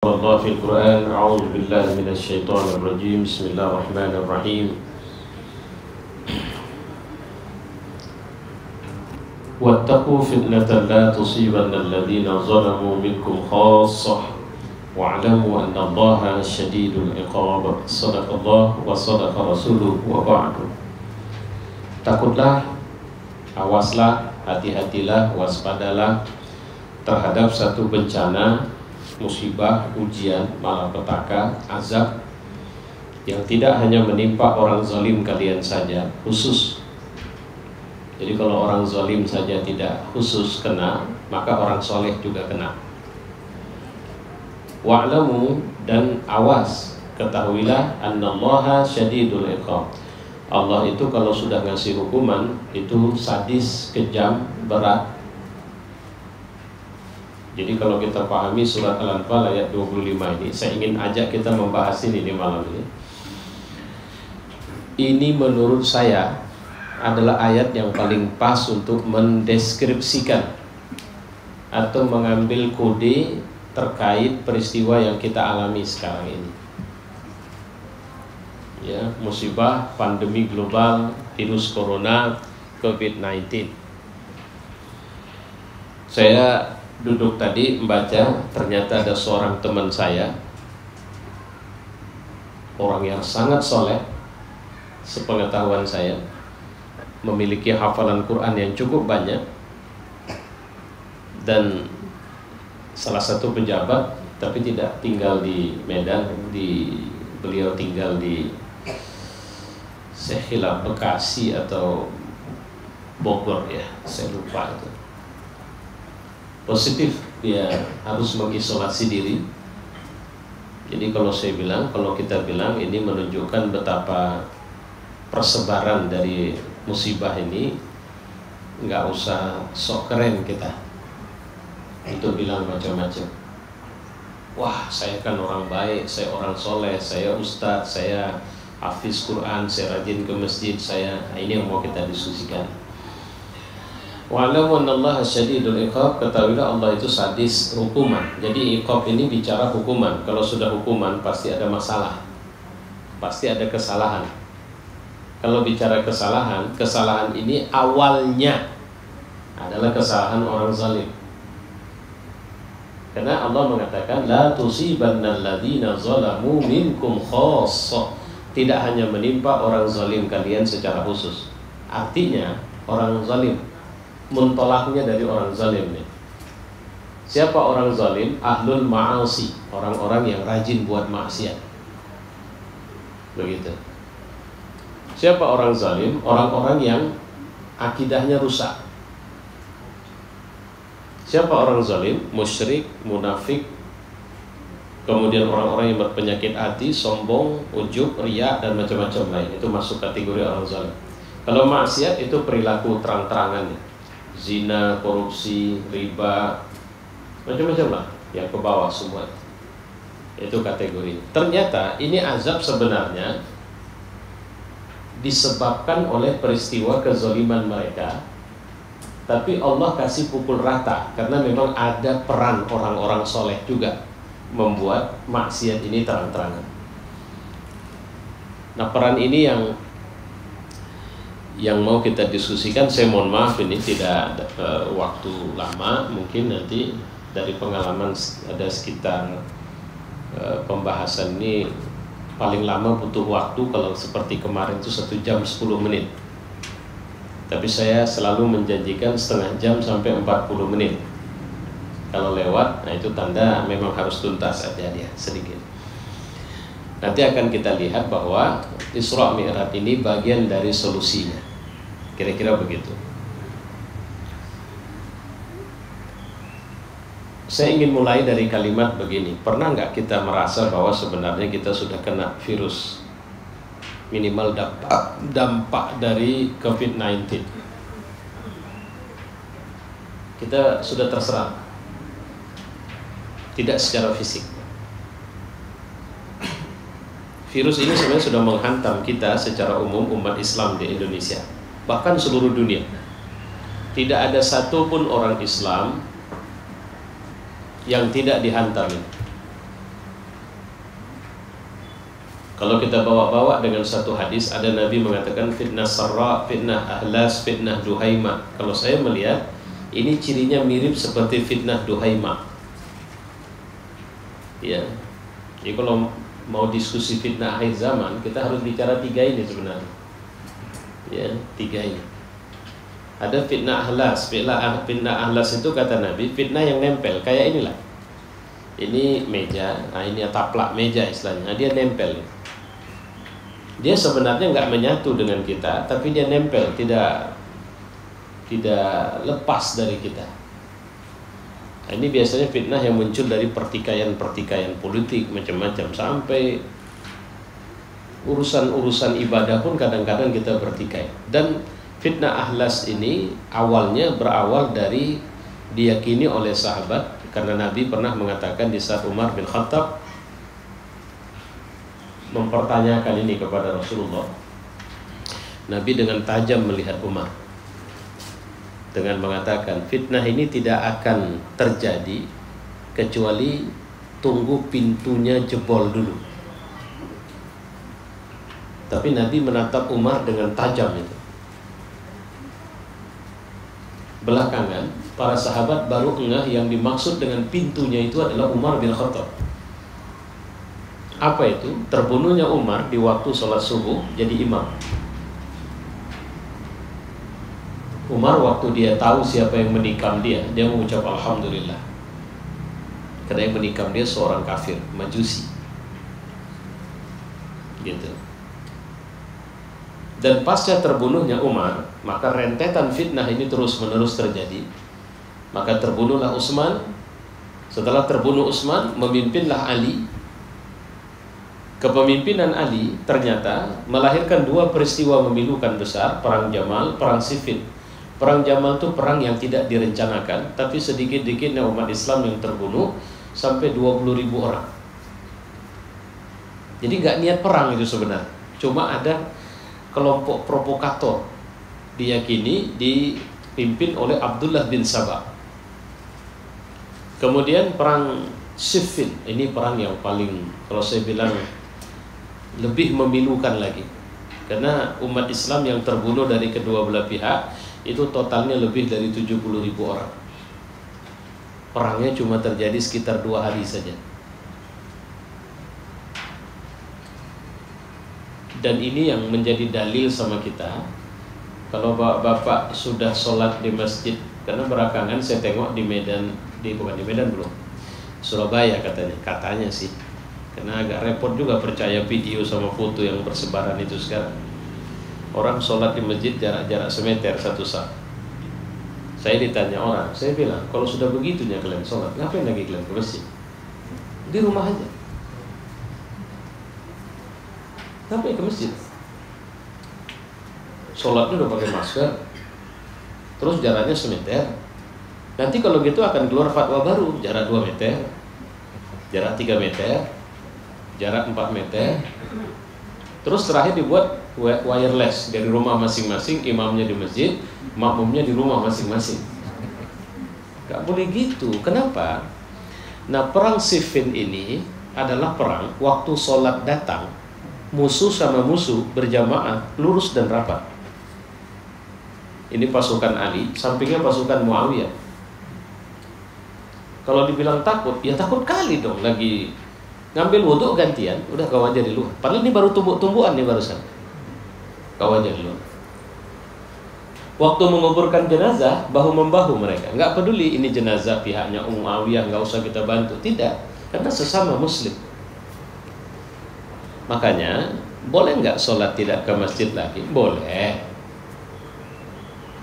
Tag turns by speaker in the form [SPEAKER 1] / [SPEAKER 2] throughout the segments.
[SPEAKER 1] Allah fil Quran. A'udzu billahi minasy syaithanir rajim. Bismillahirrahmanirrahim. Wattaqu fitnatan la tusibanna alladhina zalamu minkum khassah wa'lamu anna Allaha syadidul iqab. Shadaqallah wa shadaqa rasuluhu wa ba'du. Takutlah, awaslah, hati-hatilah, waspadalah terhadap satu bencana, musibah, ujian, malapetaka, azab yang tidak hanya menimpa orang zalim kalian saja, khusus. Jadi kalau orang zalim saja tidak khusus kena, maka orang soleh juga kena. Wa'lamu, dan awas, ketahuilah, annallaha syadidul iqab. Allah itu kalau sudah ngasih hukuman itu sadis, kejam, berat. Jadi kalau kita pahami surat Al-Anfal ayat 25 ini, saya ingin ajak kita membahas ini di malam ini. Ini menurut saya adalah ayat yang paling pas untuk mendeskripsikan atau mengambil kode terkait peristiwa yang kita alami sekarang ini. Ya, musibah, pandemi global, virus corona, COVID-19. Saya duduk tadi membaca, ternyata ada seorang teman saya, orang yang sangat soleh, sepengetahuan saya, memiliki hafalan Quran yang cukup banyak, dan salah satu pejabat, tapi tidak tinggal di Medan, beliau tinggal di Sehila, Bekasi atau Bogor ya, saya lupa itu. Positif, dia harus mengisolasi diri. Jadi kalau kita bilang ini menunjukkan betapa persebaran dari musibah ini, nggak usah sok keren kita itu bilang macam-macam. Wah, saya kan orang baik, saya orang soleh, saya ustadz, saya hafiz Quran, saya rajin ke masjid, ini yang mau kita diskusikan. Wa'lamu annallaha syadidul iqab, ketahuilah Allah itu sadis hukuman. Jadi iqab ini bicara hukuman. Kalau sudah hukuman pasti ada masalah, pasti ada kesalahan. Kalau bicara kesalahan ini awalnya adalah kesalahan orang zalim. Karena Allah mengatakan la tusibannal ladzina zalamu minkum khassah, tidak hanya menimpa orang zalim kalian secara khusus. Artinya orang zalim, muntolaknya dari orang zalim nih. Siapa orang zalim? Ahlul ma'asi, orang-orang yang rajin buat maksiat. Begitu. Siapa orang zalim? Orang-orang yang akidahnya rusak. Siapa orang zalim? Musyrik, munafik, kemudian orang-orang yang berpenyakit hati, sombong, ujub, riya, dan macam-macam lain. Itu masuk kategori orang zalim. Kalau maksiat itu perilaku terang-terangan, zina, korupsi, riba, macam-macam lah yang ke bawah semua. Itu kategori. Ternyata ini azab sebenarnya disebabkan oleh peristiwa kezaliman mereka. Tapi Allah kasih pukul rata karena memang ada peran orang-orang soleh juga membuat maksiat ini terang-terangan. Nah, peran ini yang mau kita diskusikan. Saya mohon maaf ini tidak ada waktu lama, mungkin nanti dari pengalaman ada sekitar pembahasan ini paling lama butuh waktu kalau seperti kemarin itu 1 jam 10 menit. Tapi saya selalu menjanjikan setengah jam sampai 40 menit. Kalau lewat, nah itu tanda memang harus tuntas aja dia sedikit. Nanti akan kita lihat bahwa Isra Mi'raj ini bagian dari solusinya. Kira-kira begitu. Saya ingin mulai dari kalimat begini. Pernah nggak kita merasa bahwa sebenarnya kita sudah kena virus? Minimal dampak dari COVID-19. Kita sudah terserang. Tidak secara fisik. Virus ini sebenarnya sudah menghantam kita secara umum, umat Islam di Indonesia, bahkan seluruh dunia. Tidak ada satupun orang Islam yang tidak dihantam. Kalau kita bawa-bawa dengan satu hadis, ada Nabi mengatakan fitnah sarra, fitnah ahlas, fitnah duhaima. Kalau saya melihat ini cirinya mirip seperti fitnah duhaima. Ya. Jadi kalau mau diskusi fitnah akhir zaman, kita harus bicara tiga ini sebenarnya. Ya, tiga ini. Ada fitnah ahlas. Fitnah ahlas itu kata Nabi, fitnah yang nempel kayak inilah. Ini meja, nah ini taplak meja istilahnya. Dia nempel. Dia sebenarnya nggak menyatu dengan kita, tapi dia nempel, tidak lepas dari kita. Nah, ini biasanya fitnah yang muncul dari pertikaian politik macam-macam, sampai urusan-urusan ibadah pun kadang-kadang kita bertikai. Dan fitnah ahlas ini awalnya berawal dari diyakini oleh sahabat, karena Nabi pernah mengatakan di saat Umar bin Khattab mempertanyakan ini kepada Rasulullah, Nabi dengan tajam melihat Umar dengan mengatakan, fitnah ini tidak akan terjadi kecuali tunggu pintunya jebol dulu. Tapi Nabi menatap Umar dengan tajam itu. Belakangan para sahabat baru ngeh yang dimaksud dengan pintunya itu adalah Umar bin Khattab. Apa itu? Terbunuhnya Umar di waktu sholat subuh jadi imam. Umar waktu dia tahu siapa yang menikam dia mengucap alhamdulillah, karena yang menikam dia seorang kafir, majusi, gitu. Dan pasca terbunuhnya Umar, maka rentetan fitnah ini terus menerus terjadi. Maka terbunuhlah Utsman. Setelah terbunuh Utsman, memimpinlah Ali. Kepemimpinan Ali ternyata melahirkan dua peristiwa memilukan besar, perang Jamal, perang Siffin. Perang Jamal itu perang yang tidak direncanakan, tapi sedikit-sedikitnya umat Islam yang terbunuh sampai 20.000 orang. Jadi nggak niat perang itu sebenarnya, cuma ada kelompok provokator, diyakini dipimpin oleh Abdullah bin Sabah. Kemudian perang Siffin, ini perang yang paling, kalau saya bilang, lebih memilukan lagi, karena umat Islam yang terbunuh dari kedua belah pihak itu totalnya lebih dari 70.000 orang. Perangnya cuma terjadi sekitar 2 hari saja. Dan ini yang menjadi dalil sama kita. Kalau bapak sudah sholat di masjid, karena belakangan saya tengok di Medan, bukan di Medan belum, Surabaya katanya sih. Karena agak repot juga percaya video sama foto yang bersebaran itu sekarang. Orang sholat di masjid jarak-jarak semeter satu saf. Saya ditanya orang, saya bilang, kalau sudah begitunya kalian sholat, ngapain lagi kalian ke masjid? Di rumah aja. Ngapain ke masjid? Sholatnya udah pakai masker, terus jaraknya semeter. Nanti kalau gitu akan keluar fatwa baru, jarak 2 meter, jarak 3 meter, jarak 4 meter. Terus terakhir dibuat wireless dari rumah masing-masing, imamnya di masjid, makmumnya di rumah masing-masing. Gak boleh gitu. Kenapa? Nah, perang Siffin ini adalah perang waktu sholat datang, musuh sama musuh berjamaah, lurus dan rapat. Ini pasukan Ali, sampingnya pasukan Muawiyah. Kalau dibilang takut, ya takut kali dong. Lagi ngambil wudhu gantian, udah kau aja di luar. Padahal ini baru tumbuh-tumbuhan nih barusan. Kau aja di luar. Waktu menguburkan jenazah, bahu-membahu mereka. Nggak peduli ini jenazah pihaknya Muawiyah, nggak usah kita bantu. Tidak, karena sesama muslim. Makanya, boleh nggak sholat tidak ke masjid lagi? Boleh.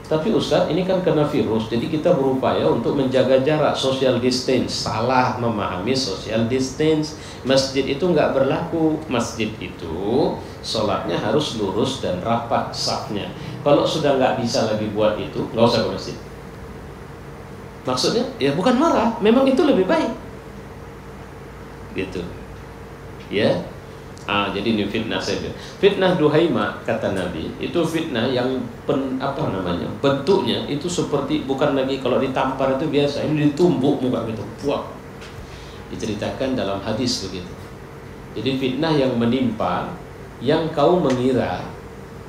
[SPEAKER 1] Tapi Ustaz, ini kan kena virus, jadi kita berupaya untuk menjaga jarak, social distance. Salah memahami social distance. Masjid itu nggak berlaku. Masjid itu sholatnya harus lurus dan rapat safnya. Kalau sudah nggak bisa lagi buat itu, nggak usah ke masjid. Maksudnya, ya bukan marah, memang itu lebih baik. Gitu. Ya. Jadi ini fitnah saja. Fitnah duhaima kata Nabi itu fitnah yang bentuknya itu seperti, bukan lagi kalau ditampar itu biasa, ini ditumbuk muka gitu. Puak. Diceritakan dalam hadis begitu. Jadi fitnah yang menimpa, yang kau mengira,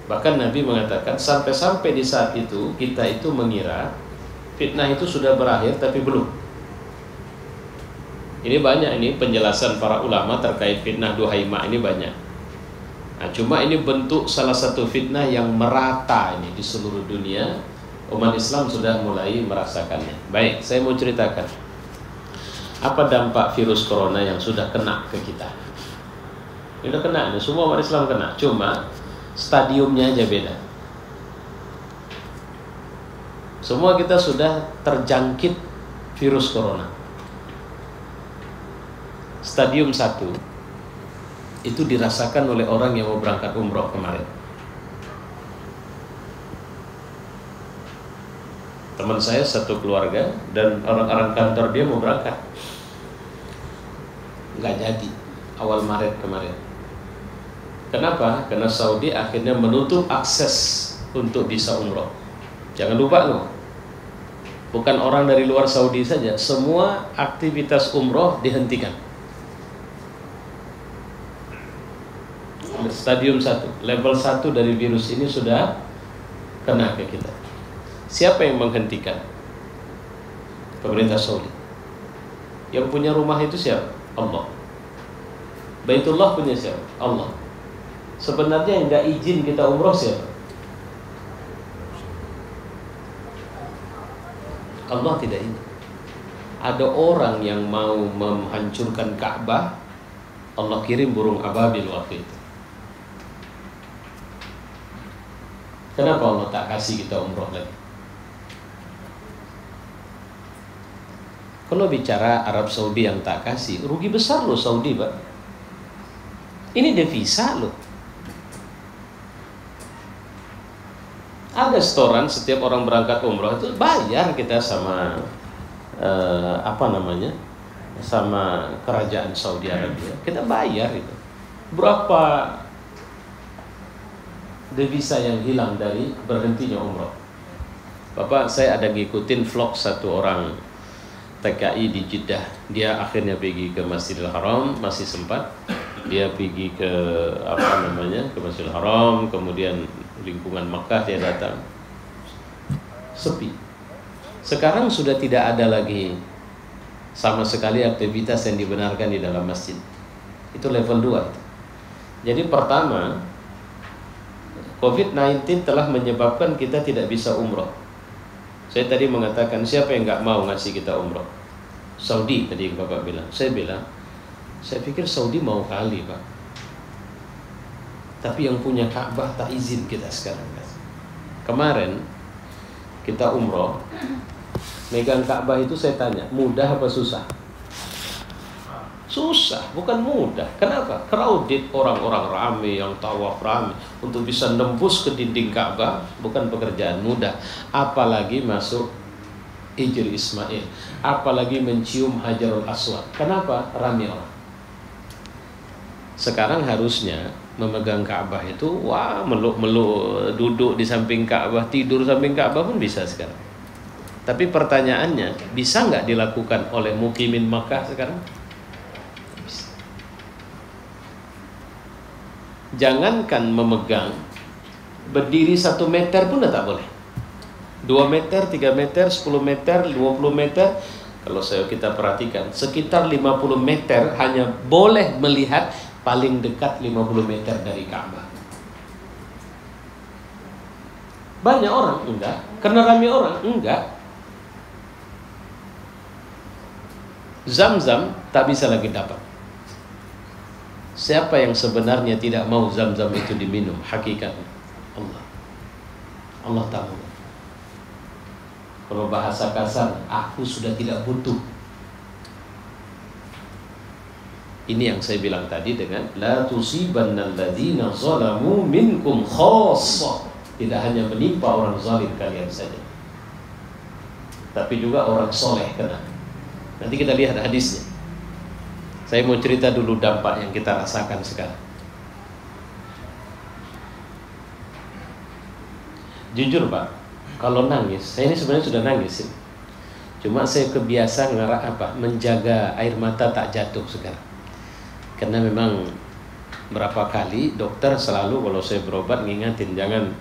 [SPEAKER 1] bahkan Nabi mengatakan sampai-sampai di saat itu kita itu mengira fitnah itu sudah berakhir, tapi belum. Ini banyak ini penjelasan para ulama terkait fitnah Duhaimah ini banyak. Nah, cuma ini bentuk salah satu fitnah yang merata ini di seluruh dunia. Umat Islam sudah mulai merasakannya. Baik, saya mau ceritakan apa dampak virus corona yang sudah kena ke kita. Ini udah kena, ini semua umat Islam kena. Cuma stadiumnya aja beda. Semua kita sudah terjangkit virus corona. Stadium 1 itu dirasakan oleh orang yang mau berangkat umroh kemarin. Teman saya satu keluarga dan orang-orang kantor dia mau berangkat, nggak jadi awal Maret kemarin. Kenapa? Karena Saudi akhirnya menutup akses untuk bisa umroh. Jangan lupa loh, bukan orang dari luar Saudi saja, semua aktivitas umroh dihentikan. Stadium 1, level 1 dari virus ini sudah kena ke kita. Siapa yang menghentikan? Pemerintah Saudi. Yang punya rumah itu siapa? Allah. Baitullah punya siapa? Allah. Sebenarnya yang nggak izin kita umroh siapa? Allah tidak ingin. Ada orang yang mau menghancurkan Ka'bah, Allah kirim burung ababil waktu itu. Kenapa Allah tak kasih kita umroh lagi? Kalau bicara Arab Saudi yang tak kasih, rugi besar loh Saudi, Pak. Ini devisa loh. Ada setoran setiap orang berangkat umroh itu bayar kita sama sama kerajaan Saudi Arabia. Kita bayar itu. Berapa devisa yang hilang dari berhentinya umroh? Bapak, saya ada ngikutin vlog satu orang TKI di Jeddah. Dia akhirnya pergi ke Masjidil Haram, masih sempat. Dia pergi ke ke Masjidil Haram, kemudian lingkungan Makkah dia datang. Sepi. Sekarang sudah tidak ada lagi sama sekali aktivitas yang dibenarkan di dalam masjid. Itu level 2 itu. Jadi pertama, COVID-19 telah menyebabkan kita tidak bisa umroh. Saya tadi mengatakan siapa yang nggak mau ngasih kita umroh? Saudi tadi Bapak bilang. Saya bilang, saya pikir Saudi mau kali Pak. Tapi yang punya Ka'bah tak izin kita sekarang. Kemarin kita umroh, megang Ka'bah itu saya tanya, mudah apa susah? Susah, bukan mudah. Kenapa? Crowded, orang-orang ramai, yang tawaf ramai. Untuk bisa nembus ke dinding Ka'bah bukan pekerjaan mudah. Apalagi masuk Hijr Ismail, apalagi mencium Hajarul Aswad. Kenapa? Ramai orang. Sekarang harusnya memegang Ka'bah itu, wah, meluk-meluk, duduk di samping Ka'bah, tidur samping Ka'bah pun bisa sekarang. Tapi pertanyaannya, bisa nggak dilakukan oleh mukimin Makkah sekarang? Bisa. Jangankan memegang, berdiri 1 meter pun tak boleh. 2 meter, 3 meter, 10 meter, 20 meter. Kalau kita perhatikan, sekitar 50 meter hanya boleh melihat paling dekat 50 meter dari Ka'bah. Banyak orang? Enggak. Karena ramai orang? Enggak. Zam-zam tak bisa lagi dapat. Siapa yang sebenarnya tidak mau zam-zam itu diminum? Hakikatnya Allah. Allah tahu. Kalau bahasa kasar, aku sudah tidak butuh. Ini yang saya bilang tadi dengan la tusibannal ladzina zalamu minkum khassah. Tidak hanya menimpa orang zalim kalian saja, tapi juga orang soleh kena. Nanti kita lihat hadisnya. Saya mau cerita dulu dampak yang kita rasakan sekarang. Jujur Pak, kalau nangis, saya ini sebenarnya sudah nangis ya. Cuma saya kebiasa menjaga air mata tak jatuh sekarang. Karena memang berapa kali dokter selalu kalau saya berobat ngingatin, jangan,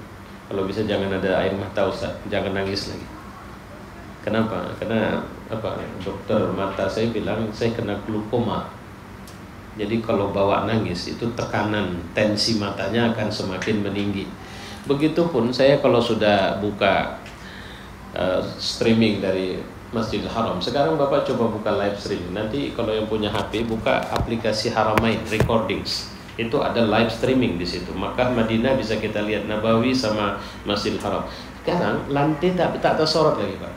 [SPEAKER 1] kalau bisa jangan ada air mata Ustaz, jangan nangis lagi. Kenapa? Karena dokter mata saya bilang saya kena glaukoma. Jadi kalau bawa nangis itu tekanan tensi matanya akan semakin meninggi. Begitupun saya kalau sudah buka streaming dari Masjidil Haram. Sekarang Bapak coba buka live streaming. Nanti kalau yang punya HP buka aplikasi Haramain Recordings. Itu ada live streaming di situ. Makkah Madinah bisa kita lihat, Nabawi sama Masjidil Haram. Sekarang lantai tak tersorot lagi, Pak.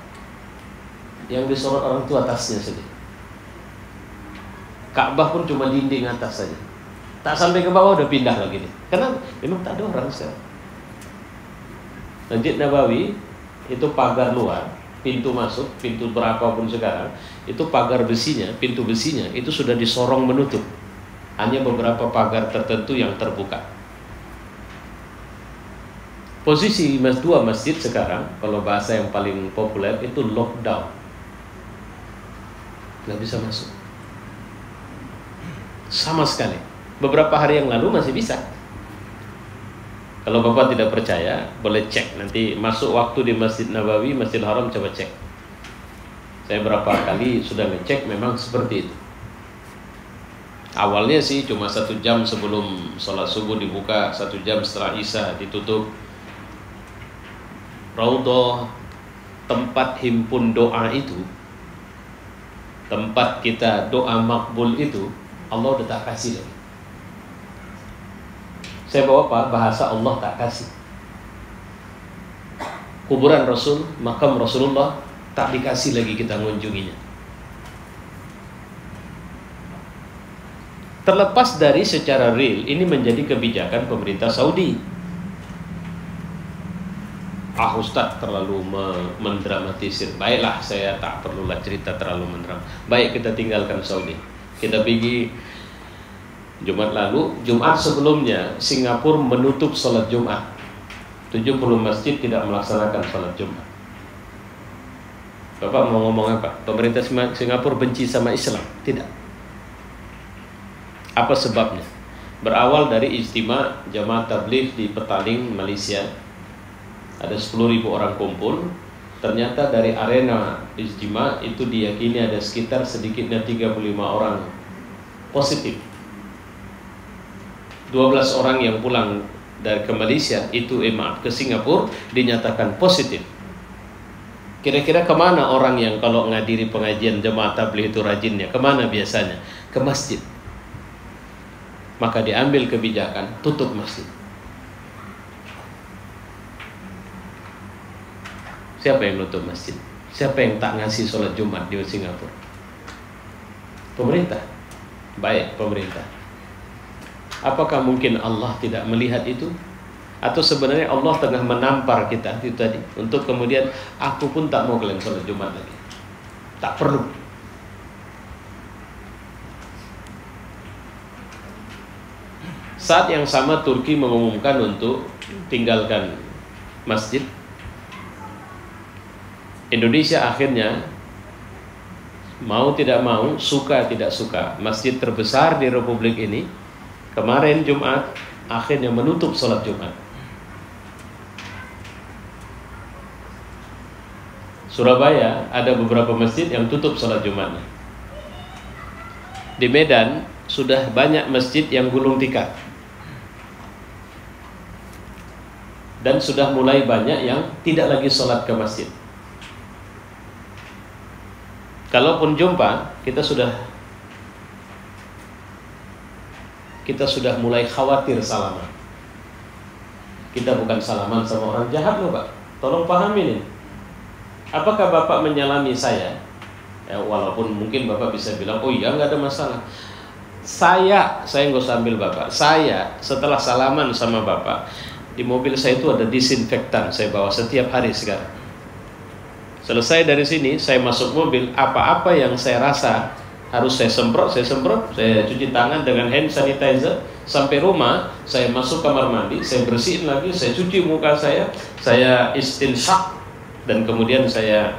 [SPEAKER 1] Yang disorot orang tua atasnya saja. Ka'bah pun cuma dinding atas saja. Tak sampai ke bawah udah pindah lagi nih. Karena memang tak ada orang sekarang. Masjid Nabawi itu pagar luar, pintu masuk, pintu berapapun sekarang, itu pagar besinya, pintu besinya itu sudah disorong menutup. Hanya beberapa pagar tertentu yang terbuka. Posisi dua masjid sekarang, kalau bahasa yang paling populer itu lockdown. Nggak bisa masuk sama sekali. Beberapa hari yang lalu masih bisa. Kalau Bapak tidak percaya, boleh cek. Nanti masuk waktu di Masjid Nabawi, Masjidil Haram, coba cek. Saya berapa kali sudah ngecek, memang seperti itu. Awalnya sih cuma 1 jam sebelum sholat subuh dibuka, 1 jam setelah Isya ditutup. Raudhah, tempat himpun doa itu, tempat kita doa makbul itu, Allah udah tak kasih lagi. Saya bawa apa? Bahasa Allah tak kasih. Kuburan Rasul, makam Rasulullah tak dikasih lagi kita mengunjunginya. Terlepas dari secara real, ini menjadi kebijakan pemerintah Saudi. Ustaz terlalu mendramatisir. Baiklah, saya tak perlulah cerita terlalu mendramatisir. Baik, kita tinggalkan Saudi. Kita pergi Jumat lalu, Jumat sebelumnya Singapura menutup sholat Jumat. 70 masjid tidak melaksanakan sholat Jumat. Bapak mau ngomong apa? Pemerintah Singapura benci sama Islam? Tidak. Apa sebabnya? Berawal dari ijtima Jamaah Tabligh di Petaling, Malaysia. Ada 10.000 orang kumpul. Ternyata dari arena ijtima itu diyakini ada sekitar sedikitnya 35 orang positif. 12 orang yang pulang ke Malaysia itu ke Singapura dinyatakan positif. Kira-kira kemana orang yang kalau ngadiri pengajian Jamaah Tabligh itu rajinnya? Kemana biasanya? Ke masjid. Maka diambil kebijakan tutup masjid. Siapa yang nutup masjid? Siapa yang tak ngasih sholat Jumat di Singapura? Pemerintah. Baik, pemerintah. Apakah mungkin Allah tidak melihat itu? Atau sebenarnya Allah tengah menampar kita itu tadi, untuk kemudian aku pun tak mau kalian sholat Jumat lagi, tak perlu. Saat yang sama Turki mengumumkan untuk tinggalkan masjid. Indonesia akhirnya mau tidak mau, suka tidak suka, masjid terbesar di Republik ini kemarin Jumat akhirnya menutup sholat Jumat. Surabaya ada beberapa masjid yang tutup sholat Jumatnya. Di Medan sudah banyak masjid yang gulung tikar. Dan sudah mulai banyak yang tidak lagi sholat ke masjid. Kalaupun jumpa, kita sudah mulai khawatir salaman. Kita bukan salaman sama orang jahat loh Pak. Tolong pahami nih. Apakah Bapak menyalami saya? Ya, walaupun mungkin Bapak bisa bilang, oh iya nggak ada masalah. Saya nggak usah ambil Bapak. Saya setelah salaman sama Bapak, di mobil saya itu ada disinfektan. Saya bawa setiap hari sekarang. Selesai dari sini, saya masuk mobil. Apa-apa yang saya rasa harus saya semprot. Saya cuci tangan dengan hand sanitizer. Sampai rumah, saya masuk kamar mandi, saya bersihin lagi, saya cuci muka saya istinsyak, dan kemudian saya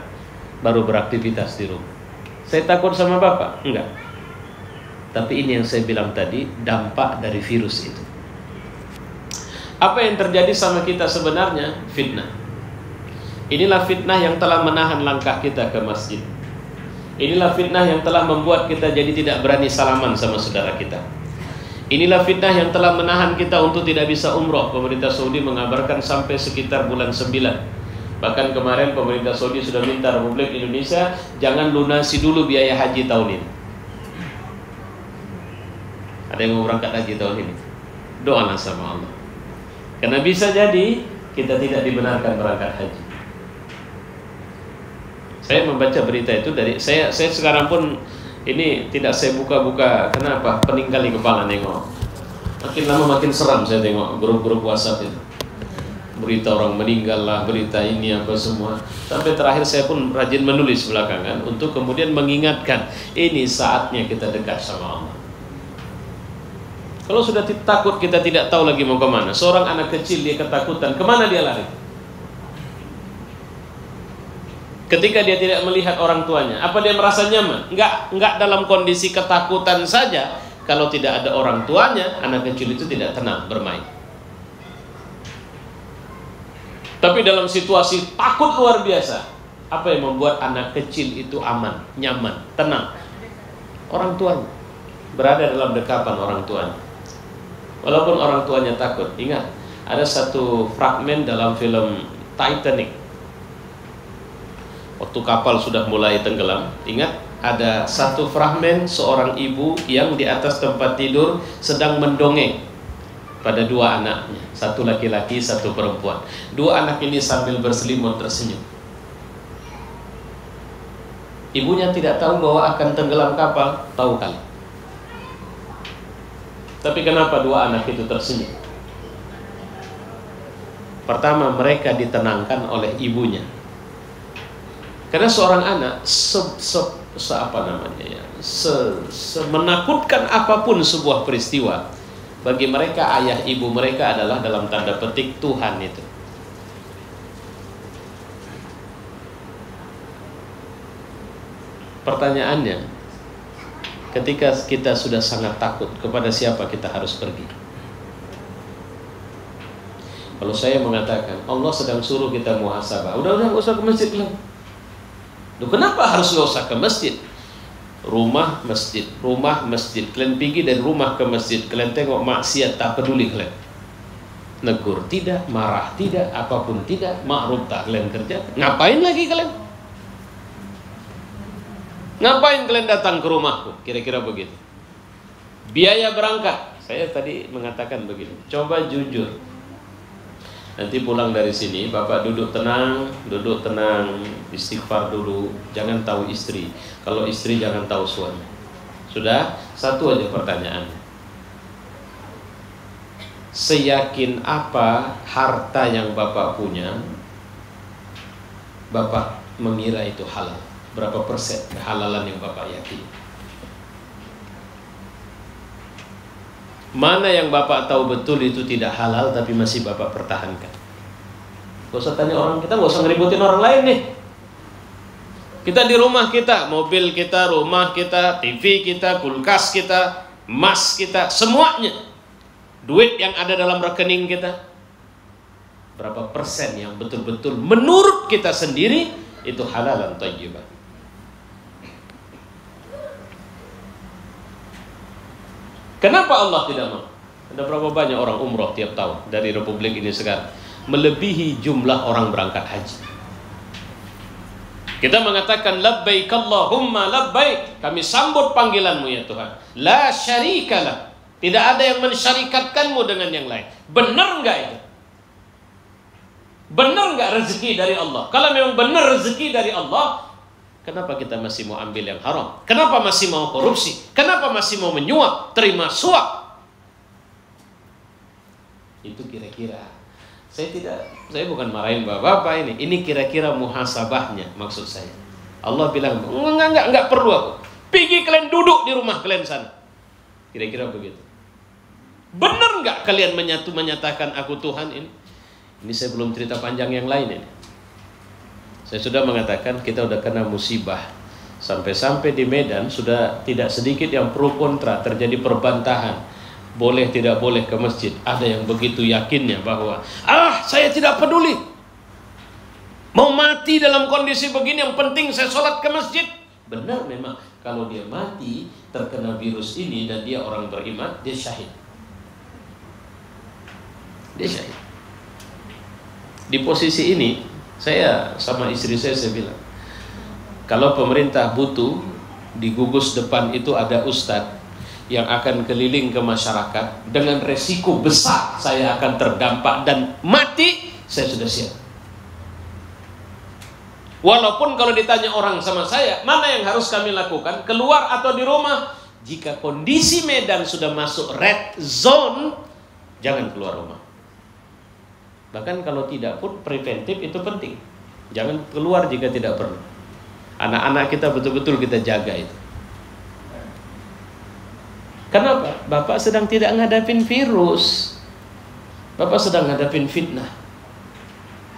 [SPEAKER 1] baru beraktivitas di rumah. Saya takut sama Bapak? Enggak.
[SPEAKER 2] Tapi ini yang saya bilang tadi, dampak dari virus itu. Apa yang terjadi sama kita sebenarnya? Fitnah. Inilah fitnah yang telah menahan langkah kita ke masjid. Inilah fitnah yang telah membuat kita jadi tidak berani salaman sama saudara kita. Inilah fitnah yang telah menahan kita untuk tidak bisa umroh. Pemerintah Saudi mengabarkan sampai sekitar bulan 9. Bahkan kemarin pemerintah Saudi sudah minta Republik Indonesia jangan lunasi dulu biaya haji tahun ini. Ada yang mau berangkat haji tahun ini? Doalah sama Allah. Karena bisa jadi kita tidak dibenarkan berangkat haji. Saya membaca berita itu dari saya sekarang pun ini tidak saya buka-buka. Kenapa? Pening kali kepala nengok. Makin lama makin seram saya tengok grup-grup WhatsApp itu. Berita orang meninggal lah, berita ini apa semua. Sampai terakhir saya pun rajin menulis belakangan untuk kemudian mengingatkan ini saatnya kita dekat sama Allah. Kalau sudah takut kita tidak tahu lagi mau kemana. Seorang anak kecil dia ketakutan, kemana dia lari? Ketika dia tidak melihat orang tuanya, apa dia merasa nyaman? Enggak dalam kondisi ketakutan saja. Kalau tidak ada orang tuanya, anak kecil itu tidak tenang bermain. Tapi dalam situasi takut luar biasa, apa yang membuat anak kecil itu aman, nyaman, tenang? Orang tuanya, berada dalam dekapan orang tuanya. Walaupun orang tuanya takut. Ingat, ada satu fragmen dalam film Titanic. Waktu kapal sudah mulai tenggelam, ingat ada satu fragmen seorang ibu yang di atas tempat tidur sedang mendongeng pada dua anaknya, satu laki-laki, satu perempuan. Dua anak ini sambil berselimut tersenyum. Ibunya tidak tahu bahwa akan tenggelam kapal, tahu kali. Tapi kenapa dua anak itu tersenyum? Pertama, mereka ditenangkan oleh ibunya. Karena seorang anak semenakutkan apapun sebuah peristiwa, bagi mereka ayah ibu mereka adalah dalam tanda petik Tuhan itu. Pertanyaannya, ketika kita sudah sangat takut, kepada siapa kita harus pergi? Kalau saya mengatakan Allah sedang suruh kita muhasabah, udah nggak usah ke masjid lah. Loh, kenapa harus nggak usah ke masjid? Rumah masjid, rumah masjid. Kalian pergi dari rumah ke masjid, kalian tengok maksiat, tak peduli kalian. Negur tidak, marah tidak, apapun tidak, ma'ruf tak kalian kerja. Ngapain lagi kalian? Ngapain kalian datang ke rumahku? Kira-kira begitu. Biaya berangkat, saya tadi mengatakan begini, coba jujur. Nanti pulang dari sini, bapak duduk tenang, istighfar dulu, jangan tahu istri. Kalau istri jangan tahu suami. Sudah, satu aja pertanyaannya. Seyakin apa harta yang bapak punya, bapak mengira itu halal? Berapa persen kehalalan yang bapak yakini? Mana yang bapak tahu betul itu tidak halal tapi masih bapak pertahankan? Gak usah tanya orang kita, gak usah ngeributin orang lain nih. Kita di rumah kita, mobil kita, rumah kita, TV kita, kulkas kita, emas kita, semuanya. Duit yang ada dalam rekening kita, berapa persen yang betul-betul menurut kita sendiri itu halalan thayyiban? Kenapa Allah tidak mau? Ada berapa banyak orang umroh tiap tahun dari Republik ini sekarang? Melebihi jumlah orang berangkat haji. Kita mengatakan labbaik Allahumma labbaik, kami sambut panggilanmu ya Tuhan. La syarikalah, tidak ada yang mensyarikatkanmu dengan yang lain. Benar enggak itu? Benar enggak rezeki dari Allah? Kalau memang benar rezeki dari Allah, kenapa kita masih mau ambil yang haram? Kenapa masih mau korupsi? Kenapa masih mau menyuap, terima suap? Itu kira-kira. Saya bukan marahin bapak-bapak ini. Ini kira-kira muhasabahnya maksud saya. Allah bilang, enggak perlu aku. Pergi kalian duduk di rumah kalian sana. Kira-kira begitu. Benar enggak kalian menyatakan aku Tuhan ini? Ini saya belum cerita panjang yang lain ini. Saya sudah mengatakan kita udah kena musibah Sampai-sampai di Medan sudah tidak sedikit yang pro kontra, terjadi perbantahan. Boleh tidak boleh ke masjid. Ada yang begitu yakinnya bahwa saya tidak peduli, mau mati dalam kondisi begini, yang penting saya sholat ke masjid. Benar memang, kalau dia mati terkena virus ini dan dia orang beriman, dia syahid. Dia syahid. Di posisi ini saya sama istri saya bilang, kalau pemerintah butuh, di gugus depan itu ada ustadz yang akan keliling ke masyarakat, dengan resiko besar saya akan terdampak dan mati, saya sudah siap. Walaupun kalau ditanya orang sama saya, mana yang harus kami lakukan, keluar atau di rumah? Jika kondisi Medan sudah masuk red zone, jangan keluar rumah. Bahkan kalau tidak pun preventif itu penting. Jangan keluar jika tidak perlu. Anak-anak kita betul-betul kita jaga itu. Kenapa? Bapak sedang tidak ngadapin virus. Bapak sedang ngadapin fitnah.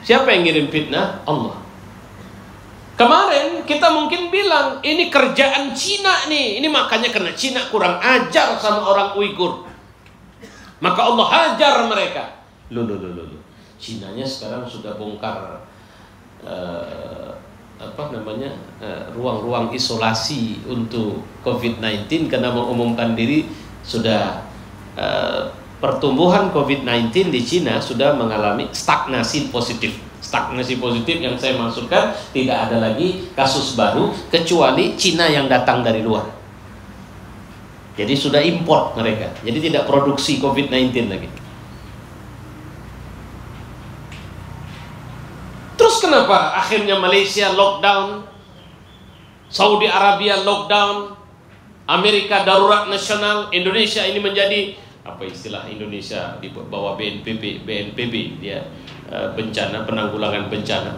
[SPEAKER 2] Siapa yang ngirim fitnah? Allah. Kemarin kita mungkin bilang ini kerjaan Cina nih. Ini makanya karena Cina kurang ajar sama orang Uighur, maka Allah hajar mereka. Loh. Cinanya sekarang sudah bongkar ruang-ruang isolasi untuk COVID-19 karena mengumumkan diri sudah pertumbuhan COVID-19 di Cina sudah mengalami stagnasi positif. Stagnasi positif yang saya maksudkan, tidak ada lagi kasus baru kecuali Cina yang datang dari luar. Jadi sudah import mereka. Jadi tidak produksi COVID-19 lagi. Terus kenapa akhirnya Malaysia lockdown, Saudi Arabia lockdown, Amerika darurat nasional, Indonesia ini menjadi apa istilah Indonesia di bawah BNPB dia bencana, penanggulangan bencana.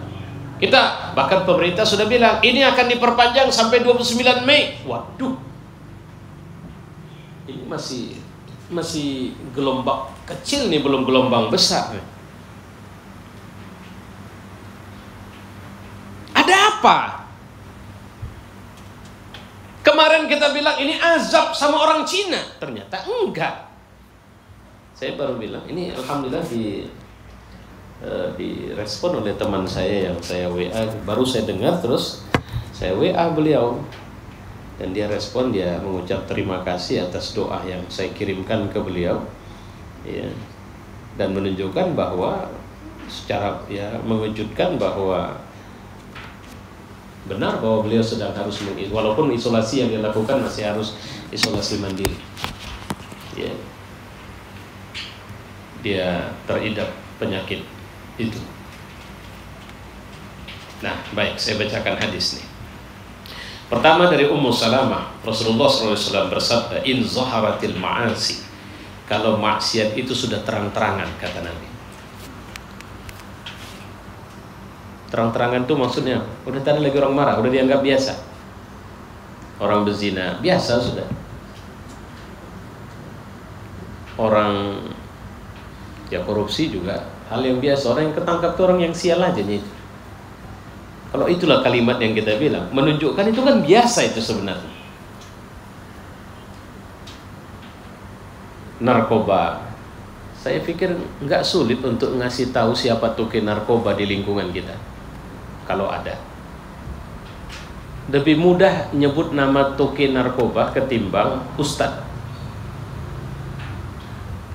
[SPEAKER 2] Kita bahkan pemerintah sudah bilang ini akan diperpanjang sampai 29 Mei. Waduh. Ini masih gelombang kecil nih, belum gelombang besar. Ada apa? Kemarin kita bilang ini azab sama orang Cina, ternyata enggak. Saya baru bilang ini alhamdulillah direspon oleh teman saya yang saya WA, baru saya dengar terus saya WA beliau dan dia respon, dia mengucap terima kasih atas doa yang saya kirimkan ke beliau, ya, dan menunjukkan bahwa secara mengejutkan bahwa benar bahwa beliau sedang harus walaupun isolasi yang dilakukan masih harus isolasi mandiri, ya. Dia teridap penyakit itu. Nah, baik, saya bacakan hadis nih. Pertama dari Ummu Salamah, Rasulullah SAW bersabda, in zaharatil ma'asi, kalau maksiat itu sudah terang-terangan, kata Nabi. Terang-terangan itu maksudnya udah tadi lagi orang marah, udah dianggap biasa. Orang berzina biasa sudah. Orang korupsi juga hal yang biasa. Orang yang ketangkap itu orang yang sial aja nih. Kalau itulah kalimat yang kita bilang, menunjukkan itu kan biasa itu sebenarnya. Narkoba, saya pikir nggak sulit untuk ngasih tahu siapa tukik narkoba di lingkungan kita. Kalau ada, lebih mudah nyebut nama tukik narkoba ketimbang ustadz.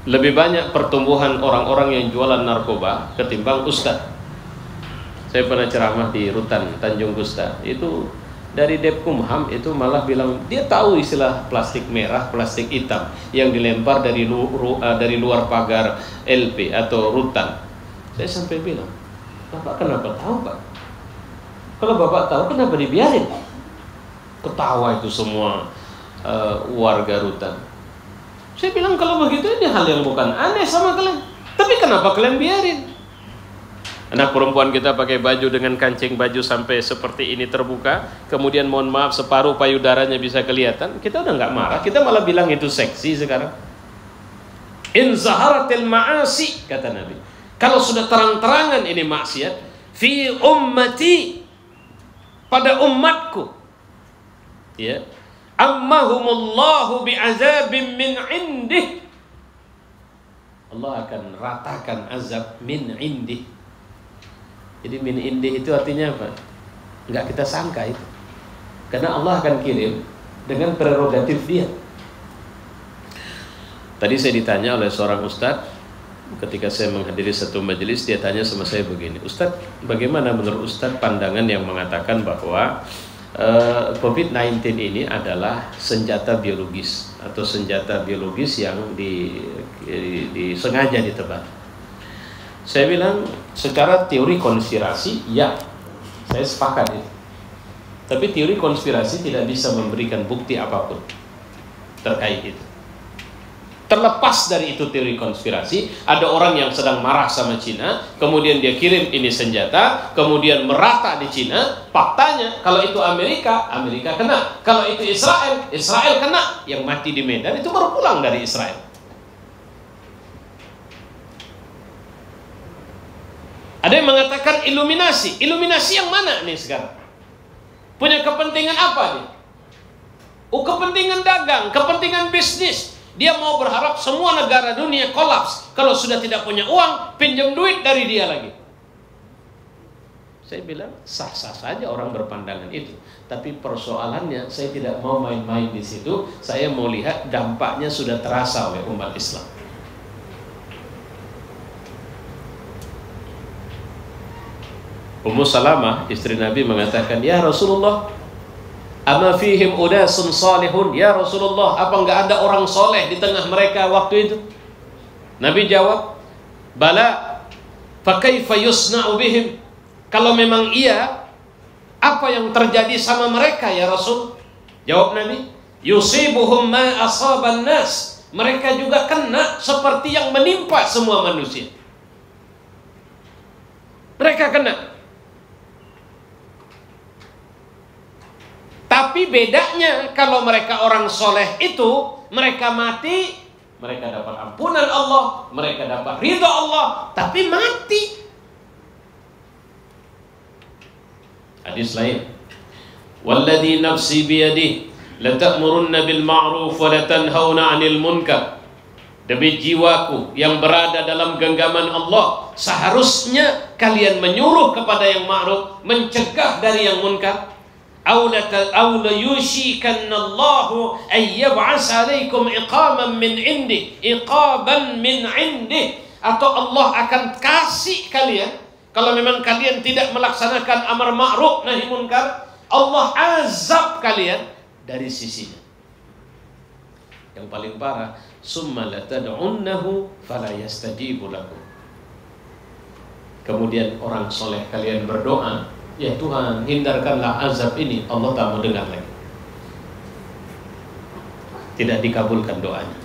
[SPEAKER 2] Lebih banyak pertumbuhan orang-orang yang jualan narkoba ketimbang ustadz. Saya pernah ceramah di Rutan Tanjung Gusta, itu dari Depkumham itu malah bilang dia tahu istilah plastik merah, plastik hitam yang dilempar dari luar pagar LP atau Rutan. Saya sampai bilang, Bapak kenapa tahu, Pak? Kalau Bapak tahu kenapa dibiarin? Ketawa itu semua warga Rutan. Saya bilang kalau begitu ini hal yang bukan aneh sama kalian. Tapi kenapa kalian biarin? Anak perempuan kita pakai baju dengan kancing baju sampai seperti ini terbuka, kemudian mohon maaf separuh payudaranya bisa kelihatan, kita udah nggak marah, kita malah bilang itu seksi sekarang. In zaharatil ma'asi, kata Nabi, kalau sudah terang-terangan ini maksiat, fi ummati, pada umatku, Ya. Ammahumullahu bi'azabim min indih. Allah akan ratakan azab min indih. Jadi min indih itu artinya apa? Enggak kita sangka itu. Karena Allah akan kirim dengan prerogatif dia. Tadi saya ditanya oleh seorang ustadz, ketika saya menghadiri satu majelis, dia tanya sama saya begini, Ustadz, bagaimana menurut Ustadz pandangan yang mengatakan bahwa COVID-19 ini adalah senjata biologis atau senjata biologis yang disengaja ditebak? Saya bilang secara teori konspirasi ya, saya sepakat itu. Tapi teori konspirasi tidak bisa memberikan bukti apapun terkait itu. Terlepas dari itu teori konspirasi, ada orang yang sedang marah sama Cina, kemudian dia kirim ini senjata, kemudian merata di Cina. Faktanya, kalau itu Amerika, Amerika kena. Kalau itu Israel, Israel kena. Yang mati di Medan itu baru pulang dari Israel. Ada yang mengatakan iluminasi. Iluminasi yang mana nih sekarang? Punya kepentingan apa nih? Kepentingan dagang, kepentingan bisnis. Dia mau berharap semua negara dunia kolaps. Kalau sudah tidak punya uang, pinjam duit dari dia lagi. Saya bilang sah-sah saja orang berpandangan itu. Tapi persoalannya saya tidak mau main-main di situ. Saya mau lihat dampaknya sudah terasa oleh umat Islam. Ummu Salamah, istri Nabi, mengatakan, "Ya Rasulullah, ama fihim udasun salihun?" Ya Rasulullah, apa enggak ada orang soleh di tengah mereka waktu itu? Nabi jawab, "Bala, fa kaifa yusna'u bihim?" Kalau memang iya, apa yang terjadi sama mereka ya Rasul? Jawab Nabi, "Yusibuhum ma asaban nas." Mereka juga kena seperti yang menimpa semua manusia. Mereka kena. Tapi bedanya kalau mereka orang soleh itu, mereka mati, mereka dapat ampunan Allah, mereka dapat ridha Allah, tapi mati. Hadis lain, "Walladzi nafsi biyadihi la ta'murunna bil ma'ruf wa la tanhauna 'anil munkar." Demi jiwaku yang berada dalam genggaman Allah, seharusnya kalian menyuruh kepada yang ma'ruf, mencegah dari yang munkar. Aula yushikanna Allahu ay yab'as 'alaikum iqaman min indi, iqaban min indi, atau Allah akan kasih kalian, kalau memang kalian tidak melaksanakan amar ma'ruf nahi munkar, Allah azab kalian dari sisinya. Yang paling parah, summa latad'unnahu fala yastajibu lakum. Kemudian orang soleh kalian berdoa, "Ya Tuhan, hindarkanlah azab ini." Allah tak mau dengar lagi. Tidak dikabulkan doanya.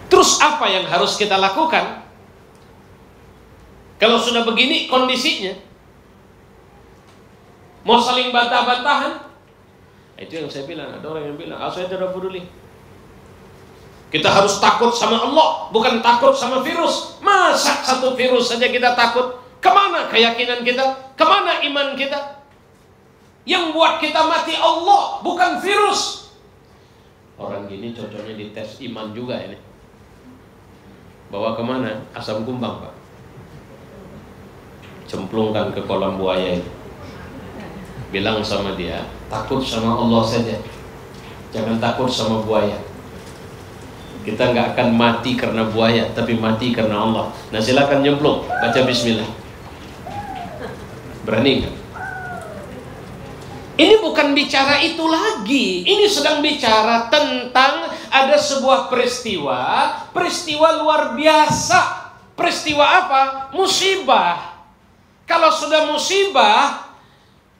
[SPEAKER 2] Terus apa yang harus kita lakukan? Kalau sudah begini kondisinya, mau saling bantah-bantahan? Itu yang saya bilang. Ada orang yang bilang, saya tidak peduli. Kita harus takut sama Allah, bukan takut sama virus. Masa satu virus saja kita takut? Kemana keyakinan kita? Kemana iman kita? Yang buat kita mati Allah, bukan virus. Orang gini cocoknya dites iman juga ini. Bawa kemana? Asam kumbang, Pak. Cemplungkan ke kolam buaya itu. Bilang sama dia, takut sama Allah saja, jangan takut sama buaya. Kita nggak akan mati karena buaya, tapi mati karena Allah. Nah, silakan nyemplung, baca bismillah. Berani nggak? Ini bukan bicara itu lagi. Ini sedang bicara tentang ada sebuah peristiwa luar biasa. Peristiwa apa? Musibah. Kalau sudah musibah,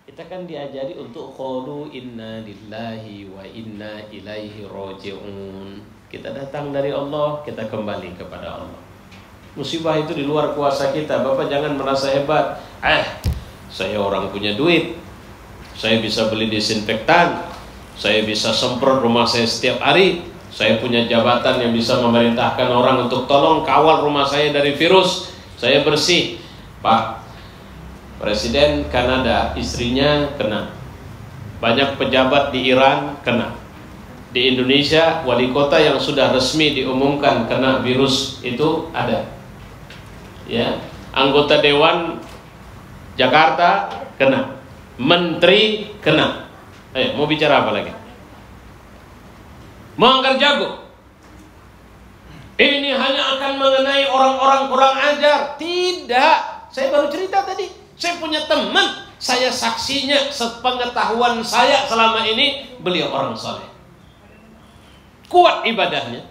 [SPEAKER 2] kita kan diajari untuk qalu inna lillahi wa inna ilaihi raji'un. Kita datang dari Allah, kita kembali kepada Allah. Musibah itu di luar kuasa kita. Bapak jangan merasa hebat. Saya orang punya duit, saya bisa beli disinfektan, saya bisa semprot rumah saya setiap hari, saya punya jabatan yang bisa memerintahkan orang untuk tolong kawal rumah saya dari virus, saya bersih. Pak, Presiden Kanada, istrinya kena. Banyak pejabat di Iran kena. Di Indonesia, wali kota yang sudah resmi diumumkan kena virus itu ada. Ya, anggota Dewan Jakarta kena. Menteri kena. Mau bicara apa lagi? Mau angkat jago? Ini hanya akan mengenai orang-orang kurang ajar. Tidak. Saya baru cerita tadi. Saya punya teman, saya saksinya, sepengetahuan saya selama ini, beliau orang saleh. Kuat ibadahnya.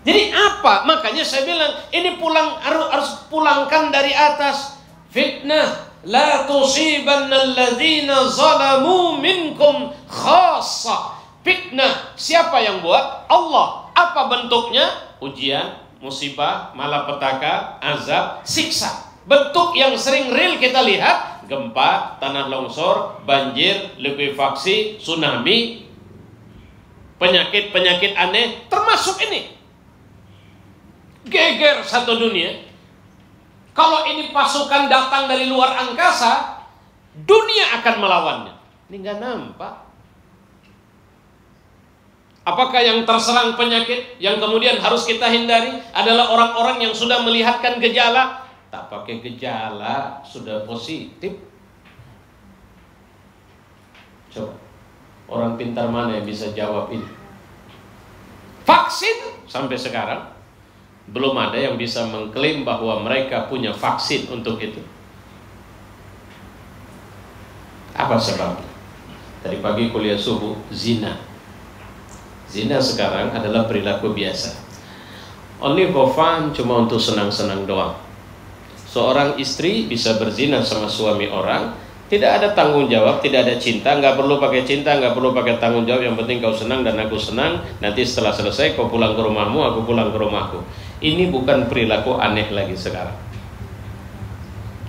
[SPEAKER 2] Jadi apa? Makanya saya bilang, ini harus pulangkan dari atas. Fitnah la tusibanna alladzina zalamu minkum khassa. Fitnah siapa yang buat? Allah. Apa bentuknya? Ujian, musibah, malapetaka, azab, siksa. Bentuk yang sering real kita lihat, gempa, tanah longsor, banjir, likuifaksi, tsunami, penyakit-penyakit aneh, termasuk ini. Geger satu dunia. Kalau ini pasukan datang dari luar angkasa, dunia akan melawannya. Ini nggak nampak. Apakah yang terserang penyakit yang kemudian harus kita hindari adalah orang-orang yang sudah melihatkan gejala? Tak pakai gejala, sudah positif. Coba, orang pintar mana yang bisa jawab ini? Vaksin sampai sekarang belum ada yang bisa mengklaim bahwa mereka punya vaksin untuk itu. Apa sebabnya? Tadi pagi kuliah subuh, zina. Zina sekarang adalah perilaku biasa. Only for fun, cuma untuk senang-senang doang. Seorang istri bisa berzina sama suami orang, tidak ada tanggung jawab, tidak ada cinta, nggak perlu pakai cinta, nggak perlu pakai tanggung jawab. Yang penting kau senang dan aku senang. Nanti setelah selesai kau pulang ke rumahmu, aku pulang ke rumahku. Ini bukan perilaku aneh lagi sekarang.